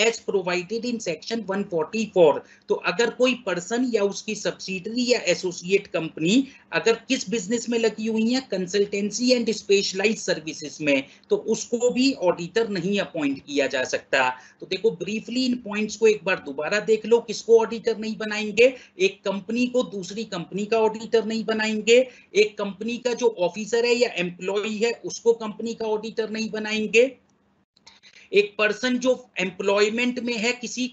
as provided in section 144. तो अगर कोई पर्सन या उसकी सब्सिडरी या एसोसिएट कंपनी अगर किस बिजनेस में लगी हुई है, कंसल्टेंसी एंड स्पेशलाइज्ड सर्विसेज में, तो उसको भी ऑडिटर नहीं अपॉइंट किया जा सकता. तो देखो ब्रीफली इन पॉइंट्स को एक बार दोबारा देख लो. किसको ऑडिटर नहीं बनाएंगे, एक कंपनी को दूसरी कंपनी का ऑडिटर नहीं बनाएंगे, एक कंपनी का जो ऑफिसर है या एम्प्लॉय है उसको कंपनी का ऑडिटर नहीं बनाएंगे, एक पर्सन जो एम्प्लॉयमेंट में है किसी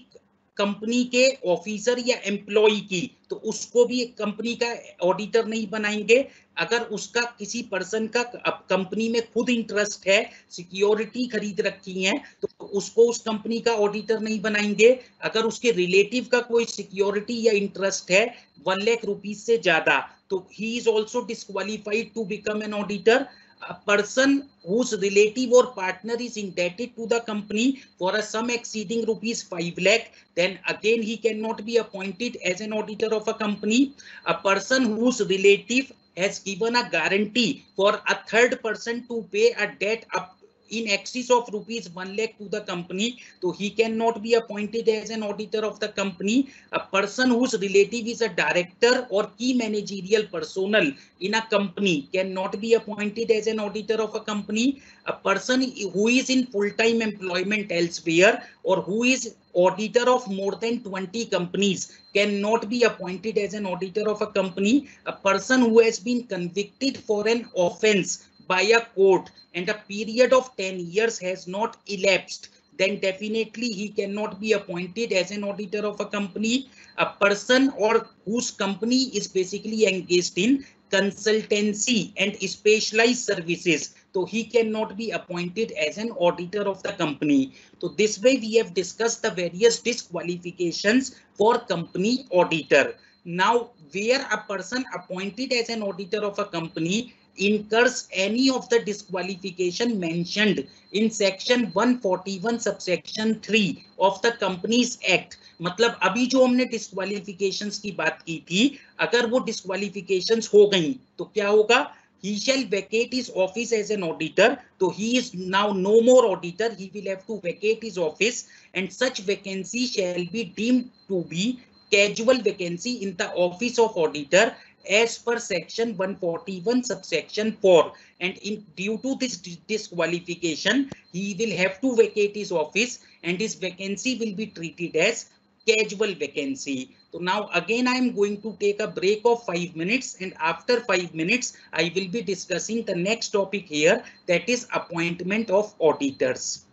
कंपनी के ऑफिसर या एम्प्लॉय की, तो उसको भी एक कंपनी का ऑडिटर नहीं बनाएंगे. अगर उसका किसी पर्सन का कंपनी में खुद इंटरेस्ट है, सिक्योरिटी खरीद रखी है, तो उसको उस कंपनी का ऑडिटर नहीं बनाएंगे. अगर उसके रिलेटिव का कोई सिक्योरिटी या इंटरेस्ट है 1 लाख रुपीज से ज्यादा, तो he is also disqualified to become an auditor. A person whose relative or partner is indebted to the company for a sum exceeding rupees 5 lakh, then again he cannot be appointed as an auditor of a company. A person whose relative has given a guarantee for a third person to pay a debt up in excess of rupees 1 lakh to the company, so he cannot be appointed as an auditor of the company. A person whose relative is a director or key managerial personnel in a company cannot be appointed as an auditor of a company. A person who is in full-time employment elsewhere or who is auditor of more than 20 companies cannot be appointed as an auditor of a company. A person who has been convicted for an offense by a court and a period of 10 years has not elapsed, then definitely he cannot be appointed as an auditor of a company. A person or whose company is basically engaged in consultancy and specialized services, so he cannot be appointed as an auditor of the company. So this way we have discussed the various disqualifications for company auditor. Now, where a person appointed as an auditor of a company incurs any of the disqualification mentioned in section 141 subsection 3 of the Companies Act, मतलब अभी जो हमने डिस्क्वालिफिकेशंस की बात की थी, अगर वो डिस्क्वालिफिकेशंस हो गई तो क्या होगा? He shall vacate his office as an auditor, so he is now no more auditor, he will have to vacate his office, and such vacancy shall be deemed to be casual vacancy in the office of auditor as per section 141 subsection 4, and in due to this disqualification he will have to vacate his office and his vacancy will be treated as casual vacancy. So now again I am going to take a break of 5 minutes, and after 5 minutes I will be discussing the next topic here, that is appointment of auditors.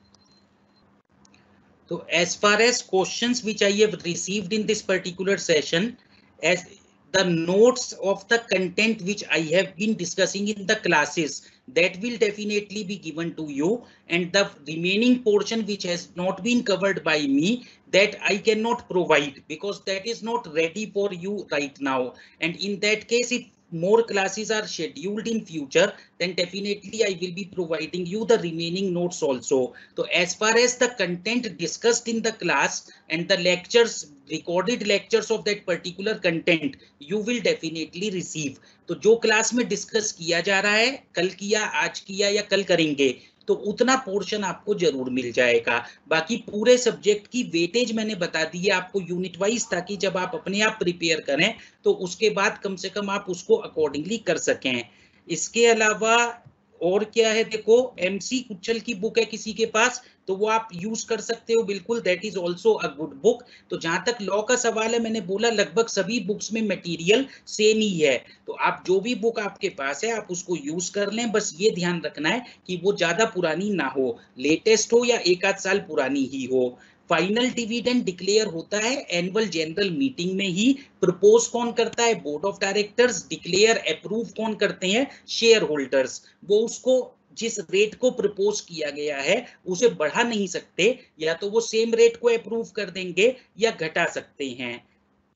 So as far as questions which I have received in this particular session, as the notes of the content which I have been discussing in the classes, that will definitely be given to you, and the remaining portion which has not been covered by me, that I cannot provide because that is not ready for you right now. And in that case, if more classes are scheduled in future, then definitely I will be providing you the remaining notes also. So as far as the content discussed in the class and the lectures, recorded lectures of that particular content, you will definitely receive. तो जो क्लास में डिस्कस किया जा रहा है, कल किया, आज किया या कल करेंगे, तो उतना पोर्शन आपको जरूर मिल जाएगा. बाकी पूरे सब्जेक्ट की वेटेज मैंने बता दी है आपको यूनिट वाइज, ताकि जब आप अपने आप प्रिपेयर करें तो उसके बाद कम से कम आप उसको अकॉर्डिंगली कर सकें. इसके अलावा और क्या है, देखो MC कुचल की बुक है किसी के पास तो वो आप यूज कर सकते हो, बिल्कुल, that is also a good book. तो जहां तक लॉ का सवाल है, मैंने बोला लगभग सभी बुक्स में मटेरियल सेम ही है, तो आप जो भी बुक आपके पास है आप उसको यूज कर लें. बस ये ध्यान रखना है कि वो ज्यादा पुरानी ना हो, लेटेस्ट हो या एक आध साल पुरानी ही हो. फाइनल डिविडेंड डिक्लेयर होता है एनुअल जनरल मीटिंग में ही. प्रपोज कौन करता है? Board of directors. Declare approve कौन करते हैं? Share holders. वो उसको जिस रेट को प्रपोज किया गया है उसे बढ़ा नहीं सकते, या तो वो सेम रेट को अप्रूव कर देंगे या घटा सकते हैं.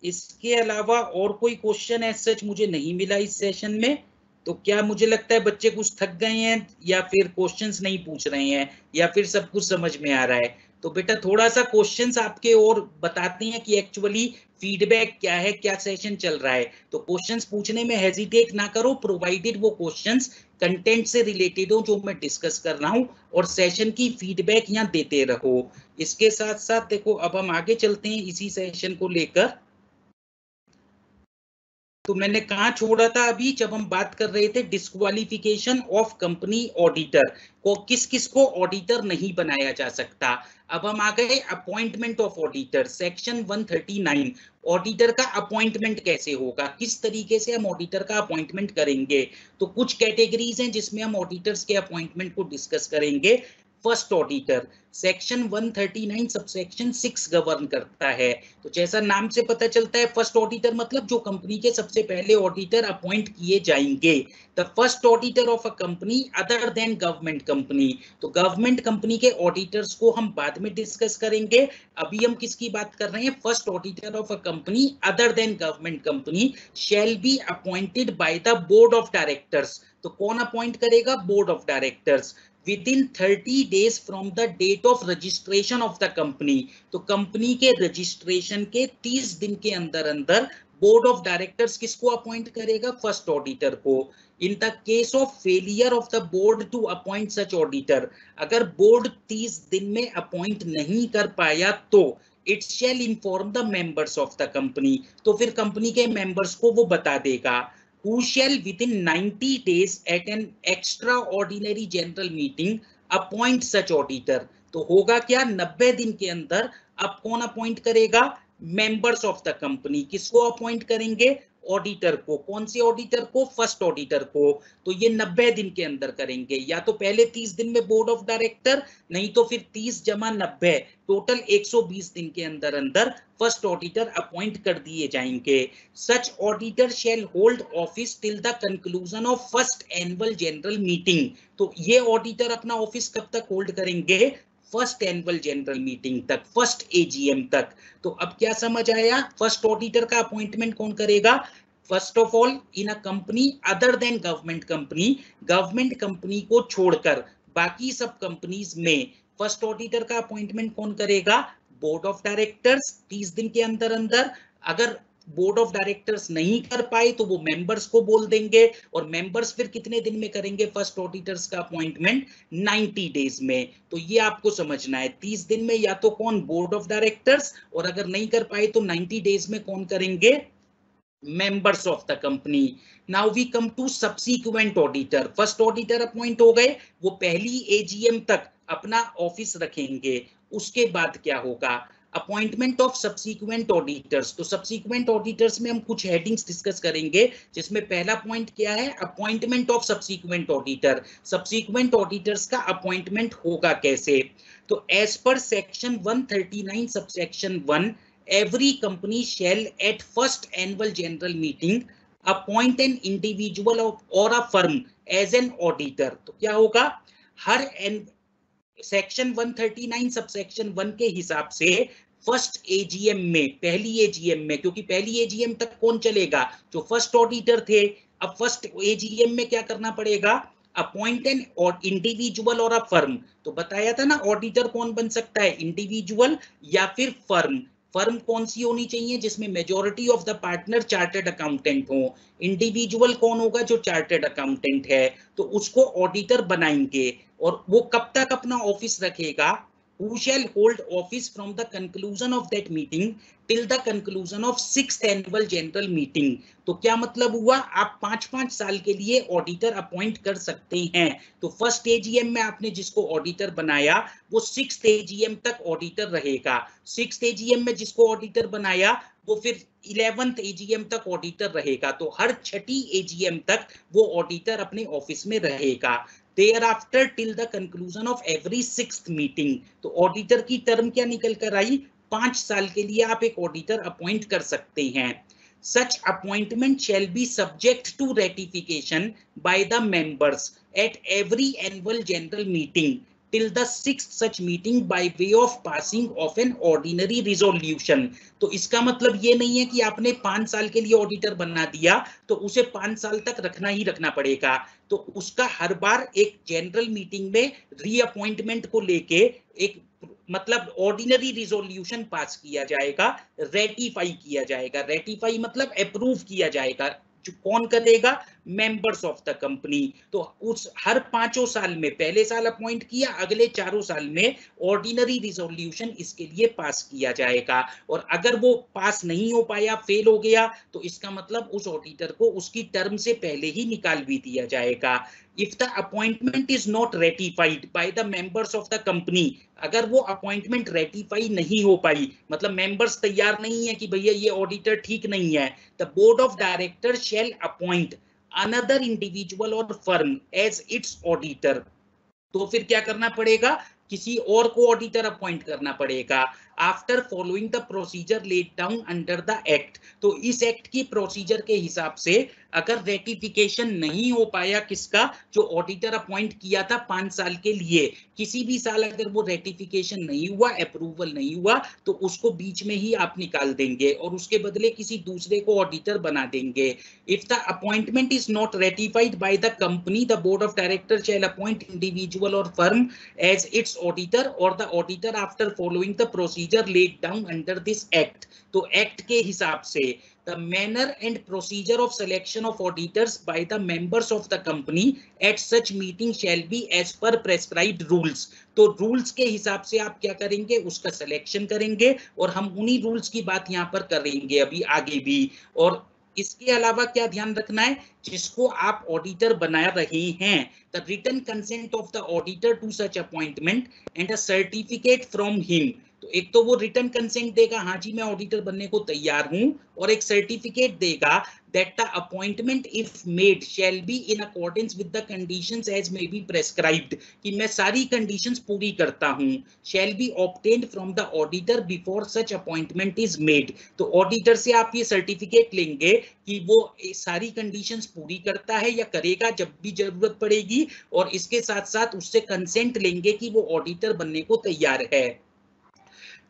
इसके अलावा और कोई क्वेश्चन एज सच मुझे नहीं मिला इस सेशन में. तो क्या मुझे लगता है बच्चे कुछ थक गए हैं, या फिर क्वेश्चंस नहीं पूछ रहे हैं, या फिर सब कुछ समझ में आ रहा है? तो बेटा थोड़ा सा क्वेश्चंस आपके और बताते हैं कि एक्चुअली फीडबैक क्या है, क्या सेशन चल रहा है. तो क्वेश्चंस पूछने में हेजिटेट ना करो, प्रोवाइडेड वो क्वेश्चंस कंटेंट से रिलेटेड हो जो मैं डिस्कस कर रहा हूं, और सेशन की फीडबैक यहाँ देते रहो. इसके साथ साथ देखो अब हम आगे चलते हैं इसी सेशन को लेकर. तो मैंने कहाँ छोड़ा था अभी, जब हम बात कर रहे थे डिस्क्वालिफिकेशन ऑफ कंपनी ऑडिटर को, किस किस को ऑडिटर नहीं बनाया जा सकता. अब हम आ गए appointment of auditor, section 139. Auditor का अपॉइंटमेंट कैसे होगा, किस तरीके से हम ऑडिटर का अपॉइंटमेंट करेंगे. तो कुछ कैटेगरीज हैं जिसमें हम ऑडिटर्स के अपॉइंटमेंट को डिस्कस करेंगे. First auditor, section 139 subsection 6 govern करता है. तो जैसा नाम से पता चलता है, फर्स्ट ऑडिटर मतलब जो कंपनी के सबसे पहले ऑडिटर अपॉइंट किए जाएंगे. The first auditor of a company other than government company. तो गवर्नमेंट कंपनी के ऑडिटर्स को हम बाद में डिस्कस करेंगे. अभी हम किसकी बात कर रहे हैं? First auditor of a company other than government company shall be appointed by the board of directors. तो कौन अपॉइंट करेगा? Board of directors. within 30 days from the date of registration of the company. तो कंपनी के रजिस्ट्रेशन के 30 दिन के अंदर अंदर बोर्ड ऑफ डायरेक्टर्स किसको अपॉइंट करेगा? फर्स्ट ऑडिटर को। In the case of failure of the board to appoint such auditor, अगर बोर्ड 30 दिन में अपॉइंट नहीं कर पाया तो it shall inform the members of the company, तो फिर कंपनी के मेंबर्स को वो बता देगा। who shall within 90 days at an extraordinary general meeting appoint such auditor, तो होगा क्या? 90 दिन के अंदर अब कौन अपॉइंट करेगा? Members of the company. किसको अपॉइंट करेंगे? ऑडिटर को। कौन से ऑडिटर को? फर्स्ट ऑडिटर को। तो ये 90 दिन के अंदर करेंगे, या तो पहले 30 दिन में बोर्ड ऑफ डायरेक्टर, नहीं तो फिर 30 जमा 90 टोटल 120 दिन के अंदर अंदर फर्स्ट ऑडिटर अपॉइंट कर दिए जाएंगे। Such auditor shall hold office till the conclusion of first annual general meeting, तो ये ऑडिटर अपना ऑफिस कब तक होल्ड करेंगे? फर्स्ट एनुअल जनरल मीटिंग तक, फर्स्ट एजीएम तक। तो अब क्या समझ आया? फर्स्ट ऑडिटर का अपॉइंटमेंट कौन करेगा? First of all in a company other than government company, government company को छोड़कर बाकी सब कंपनीज में फर्स्ट ऑडिटर का अपॉइंटमेंट कौन करेगा? बोर्ड ऑफ डायरेक्टर्स 30 दिन के अंदर अंदर। अगर बोर्ड ऑफ डायरेक्टर्स नहीं कर पाए तो वो मेंबर्स को बोल देंगे, और मेंबर्स फिर कितने दिन में करेंगे फर्स्ट ऑडिटर्स का अपॉइंटमेंट? 90 डेज में। तो ये आपको समझना है, 30 दिन में या तो कौन? बोर्ड ऑफ डायरेक्टर्स, और अगर नहीं कर पाए तो 90 डेज में कौन करेंगे? Members of the company. Now we come to subsequent auditor. First auditor appoint हो गए, वो पहली एजीएम तक अपना ऑफिस रखेंगे। उसके बाद क्या होगा? Appointment of subsequent auditors. तो सब्सीक्वेंट ऑडिटर्स में हम कुछ हेडिंग्स डिस्कस करेंगे, जिसमें पहला पॉइंट क्या है? Appointment of subsequent auditor. Subsequent auditors का अपॉइंटमेंट होगा कैसे? तो as per section 139 subsection 1, every company shall at first annual general meeting appoint an individual or a firm as an auditor। तो क्या होगा? हर सेक्शन 139 सबसेक्शन 1 के हिसाब से फर्स्ट एजीएम में, पहली एजीएम में, क्योंकि पहली एजीएम तक कौन चलेगा? जो फर्स्ट ऑडिटर थे। अब फर्स्ट एजीएम में क्या करना पड़ेगा? अपॉइंट एन इंडिविजुअल और अ फर्म। तो बताया था ना, ऑडिटर कौन बन सकता है? इंडिविजुअल या फिर फर्म। फर्म कौन सी होनी चाहिए? जिसमें majority of the partner chartered accountant हो। इंडिविजुअल कौन होगा? जो चार्टर्ड अकाउंटेंट है, तो उसको ऑडिटर बनाएंगे। और वो कब तक अपना ऑफिस रखेगा? who shall hold office from the conclusion of that meeting till the conclusion of 6th annual general meeting। तो क्या मतलब हुआ? आप 5-5 साल के लिए ऑडिटर अपॉइंट कर सकते हैं। तो फर्स्ट एजीएम में आपने जिसको ऑडिटर बनाया वो 6th एजीएम तक ऑडिटर रहेगा। 6th एजीएम में जिसको ऑडिटर बनाया वो फिर 11th एजीएम तक ऑडिटर रहेगा। तो हर छठी एजीएम तक वो ऑडिटर अपने ऑफिस में रहेगा। thereafter till the conclusion of every 6th meeting। तो ऑडिटर की टर्म क्या निकल कर आई? 5 साल के लिए आप एक ऑडिटर अपॉइंट कर सकते हैं। such appointment shall be subject to ratification by the members at every annual general meeting till the 6th such meeting by way of passing of an ordinary resolution। तो इसका मतलब ये नहीं है कि आपने 5 साल के लिए ऑडिटर बना दिया तो उसे 5 साल तक रखना ही रखना पड़ेगा। तो उसका हर बार एक जनरल मीटिंग में रीअपॉइंटमेंट को लेके एक मतलब ऑर्डिनरी रिजोल्यूशन पास किया जाएगा, रेटिफाई किया जाएगा। रेटिफाई मतलब अप्रूव किया जाएगा। जो कौन करेगा? Members of the company. तो उस हर 5 साल में, पहले साल अपॉइंट किया, अगले 4 साल में ऑर्डिनरी रिजोल्यूशन इसके लिए पास किया जाएगा। और अगर वो पास नहीं हो पाया, फेल हो गया, तो इसका मतलब उस ऑडिटर को उसकी टर्म से पहले ही निकाल भी दिया जाएगा। If the appointment is not ratified by the members of the company, अगर वो अपॉइंटमेंट रेटिफाई नहीं हो पाई, मतलब मेंबर्स तैयार नहीं है कि भैया ये ऑडिटर ठीक नहीं है, the board of directors shall appoint another individual or firm as its auditor। तो फिर क्या करना पड़ेगा? किसी और को ऑडिटर अपॉइंट करना पड़ेगा। After following the procedure laid down under the act. तो इस एक्ट की प्रोसीजर के हिसाब से अगर रेटिफिकेशन नहीं हो पाया किसका? जो ऑडिटर अपॉइंट किया था 5 साल के लिए, किसी भी साल अगर वो रेटिफिकेशन नहीं हुआ, अप्रूवल नहीं हुआ, तो उसको बीच में ही आप निकाल देंगे और उसके बदले किसी दूसरे को ऑडिटर बना देंगे। If the appointment is not ratified by the company, the board of director shall appoint individual or firm as its auditor or the auditor after following the procedure laid down under this act। तो एक्ट के हिसाब से the manner and procedure of selection of auditors by the members of the company at such meeting shall be as per prescribed rules. तो रूल्स के हिसाब से आप क्या करेंगे, उसका सिलेक्शन करेंगे और हम उन्हीं रूल्स की बात यहाँ पर करेंगे अभी आगे भी। और इसके अलावा क्या ध्यान रखना है, जिसको आप ऑडिटर बना रहे हैं, the written consent of the auditor to such appointment and a certificate from him. तो एक तो वो रिटन कंसेंट देगा, हाँ जी मैं ऑडिटर बनने को तैयार हूं, और एक सर्टिफिकेट देगा that the appointment if made shall be in accordance with the conditions as may be prescribed, कि मैं सारी conditions पूरी करता हूं, shall be obtained from the auditor before such appointment is made। तो auditor से आप ये certificate लेंगे कि वो सारी conditions पूरी करता है या करेगा जब भी जरूरत पड़ेगी, और इसके साथ साथ उससे consent लेंगे कि वो auditor बनने को तैयार है।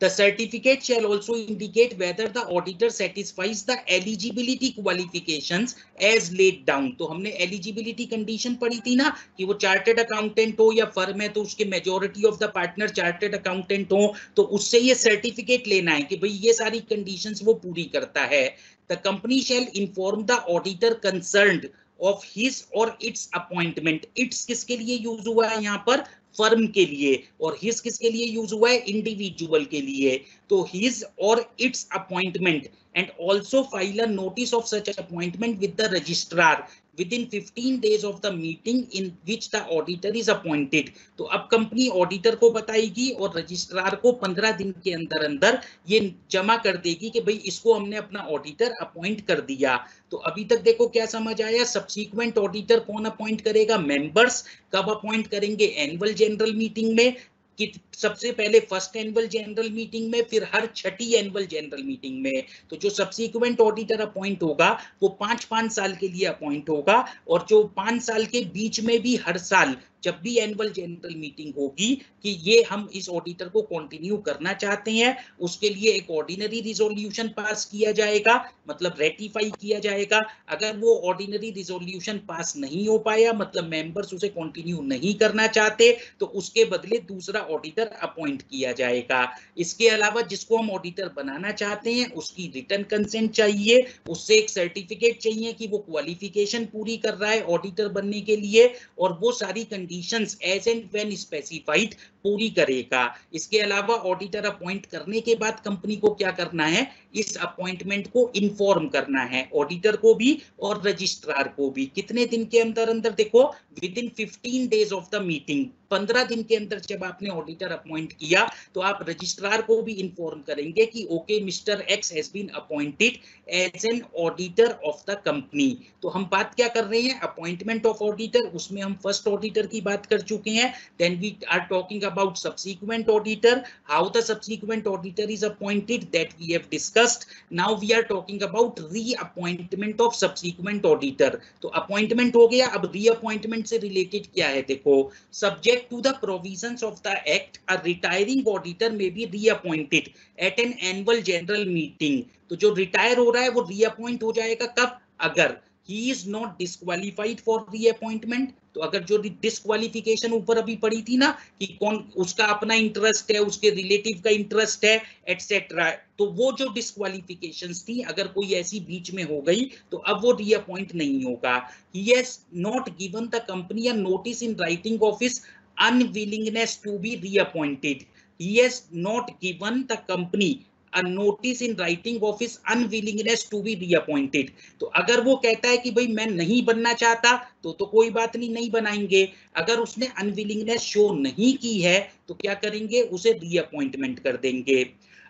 The certificate shall also indicate whether the auditor satisfies the eligibility qualifications as laid down। तो हमने eligibility condition पढ़ी थी ना कि वो चार्टर्ड अकाउंटेंट हो या फर्म है तो उसके majority of the partner chartered accountant हो, तो उससे ये सर्टिफिकेट लेना है कि भाई ये सारी कंडीशंस वो पूरी करता है। The company shall inform the auditor concerned of his or its appointment। its किसके लिए यूज हुआ है यहाँ पर, फर्म के लिए, और हिज किसके लिए यूज हुआ है, इंडिविजुअल के लिए। तो हिज और it's appointment and also file a notice of such appointment with the registrar within 15 days of the meeting in which the auditor is appointed। तो अब कंपनी ऑडिटर को बताएगी और रजिस्ट्रार को 15 दिन के अंदर अंदर ये जमा कर देगी कि भाई इसको हमने अपना ऑडिटर अपॉइंट कर दिया। तो अभी तक देखो क्या समझ आया, सब्सीक्वेंट ऑडिटर कौन अपॉइंट करेगा, मेंबर्स। कब अपॉइंट करेंगे, एनुअल जनरल मीटिंग में, कि सबसे पहले फर्स्ट एनुअल जनरल मीटिंग में, फिर हर छठी एनुअल जनरल मीटिंग में। तो जो सब्सीक्वेंट ऑडिटर अपॉइंट होगा वो 5-5 साल के लिए अपॉइंट होगा, और जो 5 साल के बीच में भी हर साल जब भी एनुअल जनरल मीटिंग होगी कि ये हम इस ऑडिटर को कंटिन्यू करना चाहते हैं, उसके लिए एक ऑर्डिनरी रिजोल्यूशन पास किया जाएगा, मतलब रेटिफाई किया जाएगा। अगर वो ऑर्डिनरी रिजोल्यूशन पास नहीं हो पाया, मतलब मेंबर्स उसे कंटिन्यू नहीं करना चाहते, तो उसके बदले दूसरा ऑडिटर अपॉइंट किया जाएगा। इसके अलावा जिसको हम ऑडिटर बनाना चाहते हैं उसकी रिटन कंसेंट चाहिए, उससे एक सर्टिफिकेट चाहिए कि वो क्वालिफिकेशन पूरी कर रहा है ऑडिटर बनने के लिए, और वो सारी conditions as and when specified पूरी करेगा। इसके अलावा ऑडिटर अपॉइंट करने के बाद कंपनी को क्या करना है, इस अपॉइंटमेंट को इन्फॉर्म करना है, ऑडिटर को भी और रजिस्ट्रार को भी। कितने दिन के अंदर अंदर, देखो with in 15 days of the meeting, 15 दिन के अंदर जब आपने ऑडिटर अपॉइंट किया तो आप रजिस्ट्रार को भी इन्फॉर्म करेंगे कि okay mister X has been appointed as an auditor of the company. तो हम बात क्या कर रहे हैं, अपॉइंटमेंट ऑफ ऑडिटर, उसमें हम फर्स्ट ऑडिटर की बात कर चुके हैं। Then we are talking about subsequent auditor, how the subsequent auditor is appointed, that we have discussed. Now we are talking about reappointment of subsequent auditor. तो अपॉइंटमेंट हो गया, अब रीअपॉइंटमेंट से रिलेटेड क्या है, देखो subject to the provisions of the act, a retiring auditor may be reappointed at an annual general meeting। तो जो रिटायर हो रहा है वो रीअपॉइंट हो जाएगा कब, अगर he is not disqualified for reappointment। तो अगर जो डिस्क्वालिफिकेशन ऊपर अभी पड़ी थी ना कि कौन उसका अपना इंटरेस्ट है, उसके रिलेटिव का इंटरेस्ट है एटसेट्रा, तो वो जो डिस्क्वालिफिकेशंस थी अगर कोई ऐसी बीच में हो गई तो अब वो रीअपॉइंट नहीं होगा। he has not given the company a notice in writing of his unwillingness to be reappointed। he has not given the company a notice in writing of his unwillingness to be reappointed। तो अगर वो कहता है कि भाई मैं नहीं बनना चाहता तो कोई बात नहीं, नहीं बनाएंगे। अगर उसने अनविलिंगनेस शो नहीं की है तो क्या करेंगे, उसे रीअपॉइंटमेंट कर देंगे।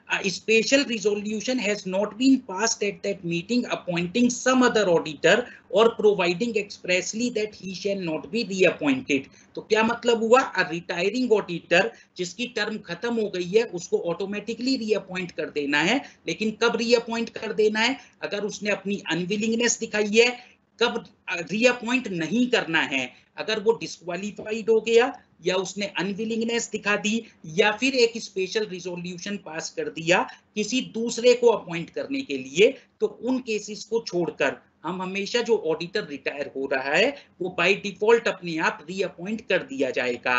A special resolution has not been passed at that meeting appointing some other auditor or providing expressly that he shall not be reappointed। तो क्या मतलब हुआ, a retiring auditor जिसकी टर्म खत्म हो गई है उसको ऑटोमेटिकली रीअपॉइंट कर देना है, लेकिन कब रीअपॉइंट कर देना है, अगर उसने अपनी अनविलिंगनेस दिखाई है। कब रीअपॉइंट नहीं करना है, अगर वो डिस्क्वालिफाइड हो गया या उसने अनविलिंगनेस दिखा दी या फिर एक स्पेशल रिजोल्यूशन पास कर दिया किसी दूसरे को अपॉइंट करने के लिए, तो उन केसेस को छोड़कर हम हमेशा जो ऑडिटर रिटायर हो रहा है वो बाय डिफॉल्ट अपने आप रीअपॉइंट कर दिया जाएगा।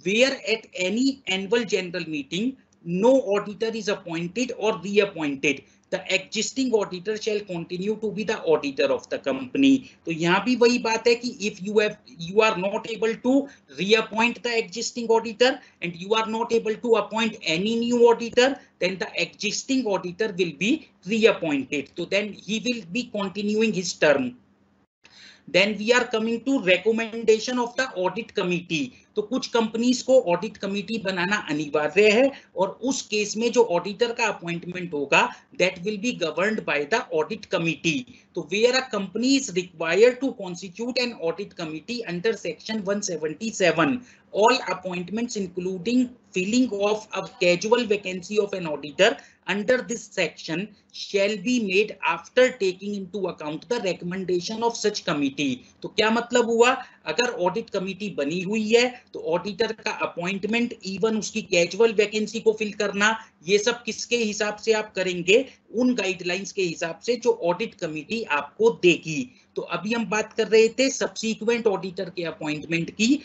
Where at any annual general meeting no auditor is appointed or reappointed, the existing auditor shall continue to be the auditor of the company. तो यहाँ भी वही बात है कि if you are not able to reappoint the existing auditor and you are not able to appoint any new auditor, then the existing auditor will be reappointed, so then he will be continuing his term. Then we are coming to recommendation of the audit committee. तो कुछ कंपनीज को ऑडिट कमिटी बनाना अनिवार्य है और उस केस में जो ऑडिटर का अपॉइंटमेंट होगा that will be governed by the audit committee. तो where a company is required to constitute an audit committee under section 177, all appointments including filling of a casual vacancy of an auditor under this section shall be made after taking into account the recommendation of such committee। तो क्या मतलब हुआ, अगर ऑडिट कमिटी बनी हुई है तो ऑडिटर का अपॉइंटमेंट, इवन उसकी कैजुअल वैकेंसी को फिल करना, ये सब किसके हिसाब से आप करेंगे, उन गाइडलाइंस के हिसाब से जो ऑडिट कमिटी आपको देगी। तो अभी हम बात कर रहे थे सब्सीक्वेंट ऑडिटर के अपॉइंटमेंट की,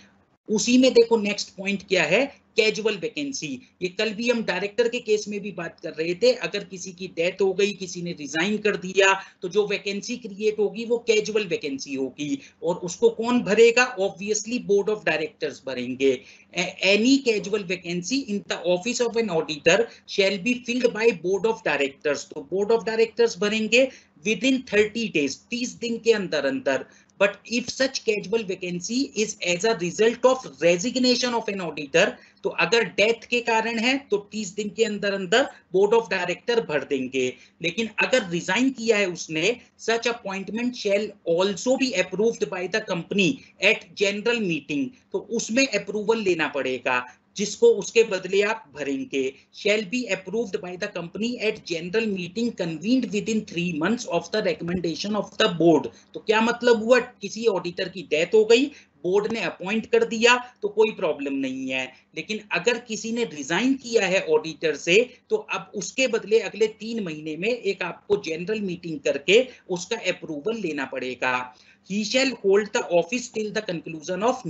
उसी में देखो नेक्स्ट पॉइंट क्या है, कैजुअल वैकेंसी। ये कल भी हम डायरेक्टर के केस में भी बात कर रहे थे, अगर किसी की डेथ हो गई, किसी ने रिजाइन कर दिया, तो जो वैकेंसी क्रिएट होगी वो कैजुअल वैकेंसी होगी और उसको कौन भरेगा, ऑब्वियसली बोर्ड ऑफ डायरेक्टर्स भरेंगे। Any casual vacancy in the office of an auditor shall be filled by board of directors. तो बोर्ड ऑफ डायरेक्टर्स भरेंगे विद इन 30 days, 30 दिन के अंदर अंदर। But if such casual vacancy is as a result of resignation of an auditor, तो अगर डेथ के कारण है तो 30 दिन के अंदर अंदर बोर्ड ऑफ डायरेक्टर भर देंगे। लेकिन अगर रिजाइन किया है उसने, such appointment shell also be approved by the company at general meeting. तो उसमें अप्रूवल लेना पड़ेगा जिसको उसके बदले आप भरेंगे। Shall be approved by the company at general meeting convened with in 3 months of the recommendation of the board. तो क्या मतलब हुआ, किसी ऑडिटर की डेथ हो गई, बोर्ड ने अपॉइंट कर दिया तो कोई प्रॉब्लम नहीं है, लेकिन अगर किसी ने रिजाइन किया है ऑडिटर से तो अब उसके बदले अगले 3 महीने में एक आपको जनरल मीटिंग करके उसका अप्रूवल लेना पड़ेगा। He shall hold the office till the conclusion of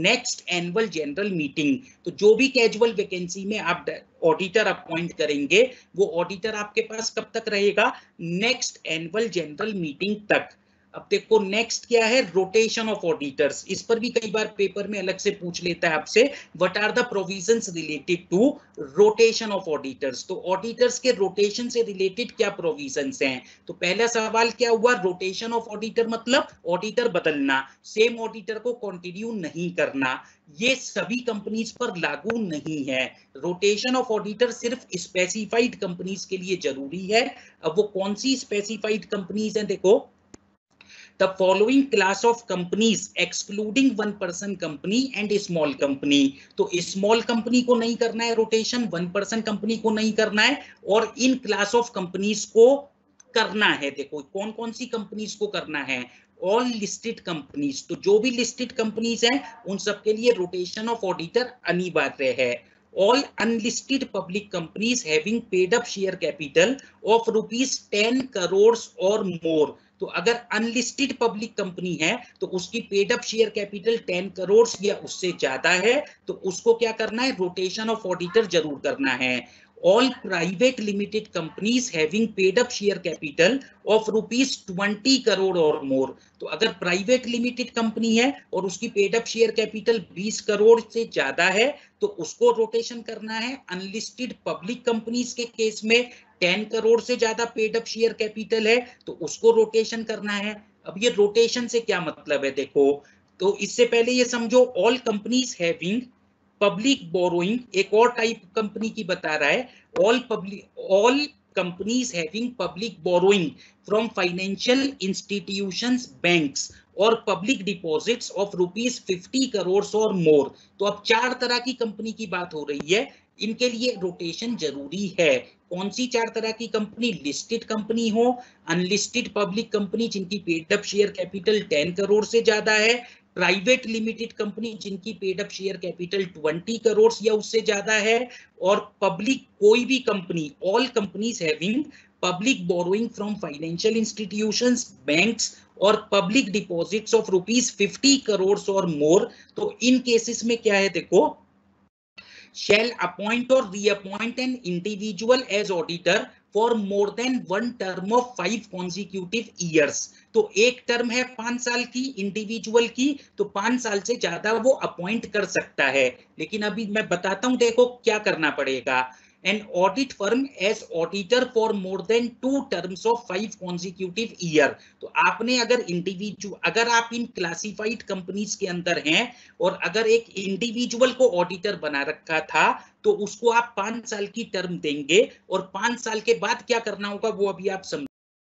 next annual general meeting। तो जो भी कैजुअल वैकेंसी में आप ऑडिटर अपॉइंट करेंगे वो ऑडिटर आपके पास कब तक रहेगा, नेक्स्ट एनुअल जनरल मीटिंग तक। अब देखो नेक्स्ट क्या है, रोटेशन ऑफ ऑडिटर्स। इस पर भी कई बार पेपर में अलग से पूछ लेता है आपसे, what are the provisions related to rotation of auditors. तो ऑडिटर्स के रोटेशन से रिलेटेड क्या प्रोविजंस हैं। तो पहला सवाल क्या हुआ, रोटेशन ऑफ ऑडिटर मतलब ऑडिटर बदलना, सेम ऑडिटर को कंटिन्यू नहीं करना। ये सभी कंपनीज पर लागू नहीं है। रोटेशन ऑफ ऑडिटर सिर्फ स्पेसिफाइड कंपनीज के लिए जरूरी है। अब वो कौन सी स्पेसिफाइड कंपनीज हैं, देखो the following class of companies excluding one person company and small company। तो small company को नहीं करना है रोटेशन, 1 person company को नहीं करना है, और इन क्लास ऑफ कंपनीज को करना है। देखो कौन कौन सी कंपनीज को करना है, ऑल लिस्टेड कंपनीज। तो जो भी लिस्टेड कंपनीज हैं उन सबके लिए रोटेशन ऑफ ऑडिटर अनिवार्य है। All unlisted public companies having paid up share capital of ₹10 crores or more। तो अगर अनलिस्टेड पब्लिक कंपनी है तो उसकी paid up share capital 10 crore या उससे ज्यादा है तो उसको क्या करना है, रोटेशन ऑफ ऑडिटर जरूर करना है। All private limited companies having paid up share capital of ₹20 crore or more। तो अगर प्राइवेट लिमिटेड कंपनी है और उसकी paid up share capital 20 crore से ज्यादा है तो उसको रोटेशन करना है। अनलिस्टेड पब्लिक कंपनीज के केस में 10 करोड़ से ज्यादा पेड अप शेयर कैपिटल है तो उसको रोटेशन करना है। अब ये रोटेशन से क्या मतलब है, देखो तो इससे पहले ये समझो, all companies having public borrowing, एक और टाइप कंपनी की बता रहा है, all companies having public borrowing from financial institutions, banks और पब्लिक डिपॉजिट्स ऑफ ₹50 करोड़ और मोर। तो अब 4 तरह की कंपनी की बात हो रही है, इनके लिए रोटेशन जरूरी है। कौन सी 4 तरह की कंपनी, लिस्टेड कंपनी हो, अनलिस्टेड पब्लिक कंपनी जिनकी paid up share capital 10 crore से ज्यादा है, प्राइवेट लिमिटेड कंपनी जिनकी paid up share capital 20 crore या उससे ज्यादा है, और पब्लिक कोई भी company, all companies having public borrowing from financial institutions, banks और पब्लिक डिपॉजिट्स ऑफ ₹50 करोड़ और मोर। तो इन केसेस में क्या है, देखो shall appoint or reappoint an individual as auditor for more than one term of 5 consecutive years। तो एक टर्म है 5 साल की इंडिविजुअल की, तो 5 साल से ज्यादा वो अपॉइंट कर सकता है। लेकिन अभी मैं बताता हूं, देखो क्या करना पड़ेगा। an audit firm as auditor for more than 2 terms of 5 consecutive year। तो आपने अगर आप इन क्लासिफाइड कंपनीज के अंदर हैं और अगर एक इंडिविजुअल को ऑडिटर बना रखा था, तो उसको आप 5 साल की टर्म देंगे और 5 साल के बाद क्या करना होगा वो अभी आप समझ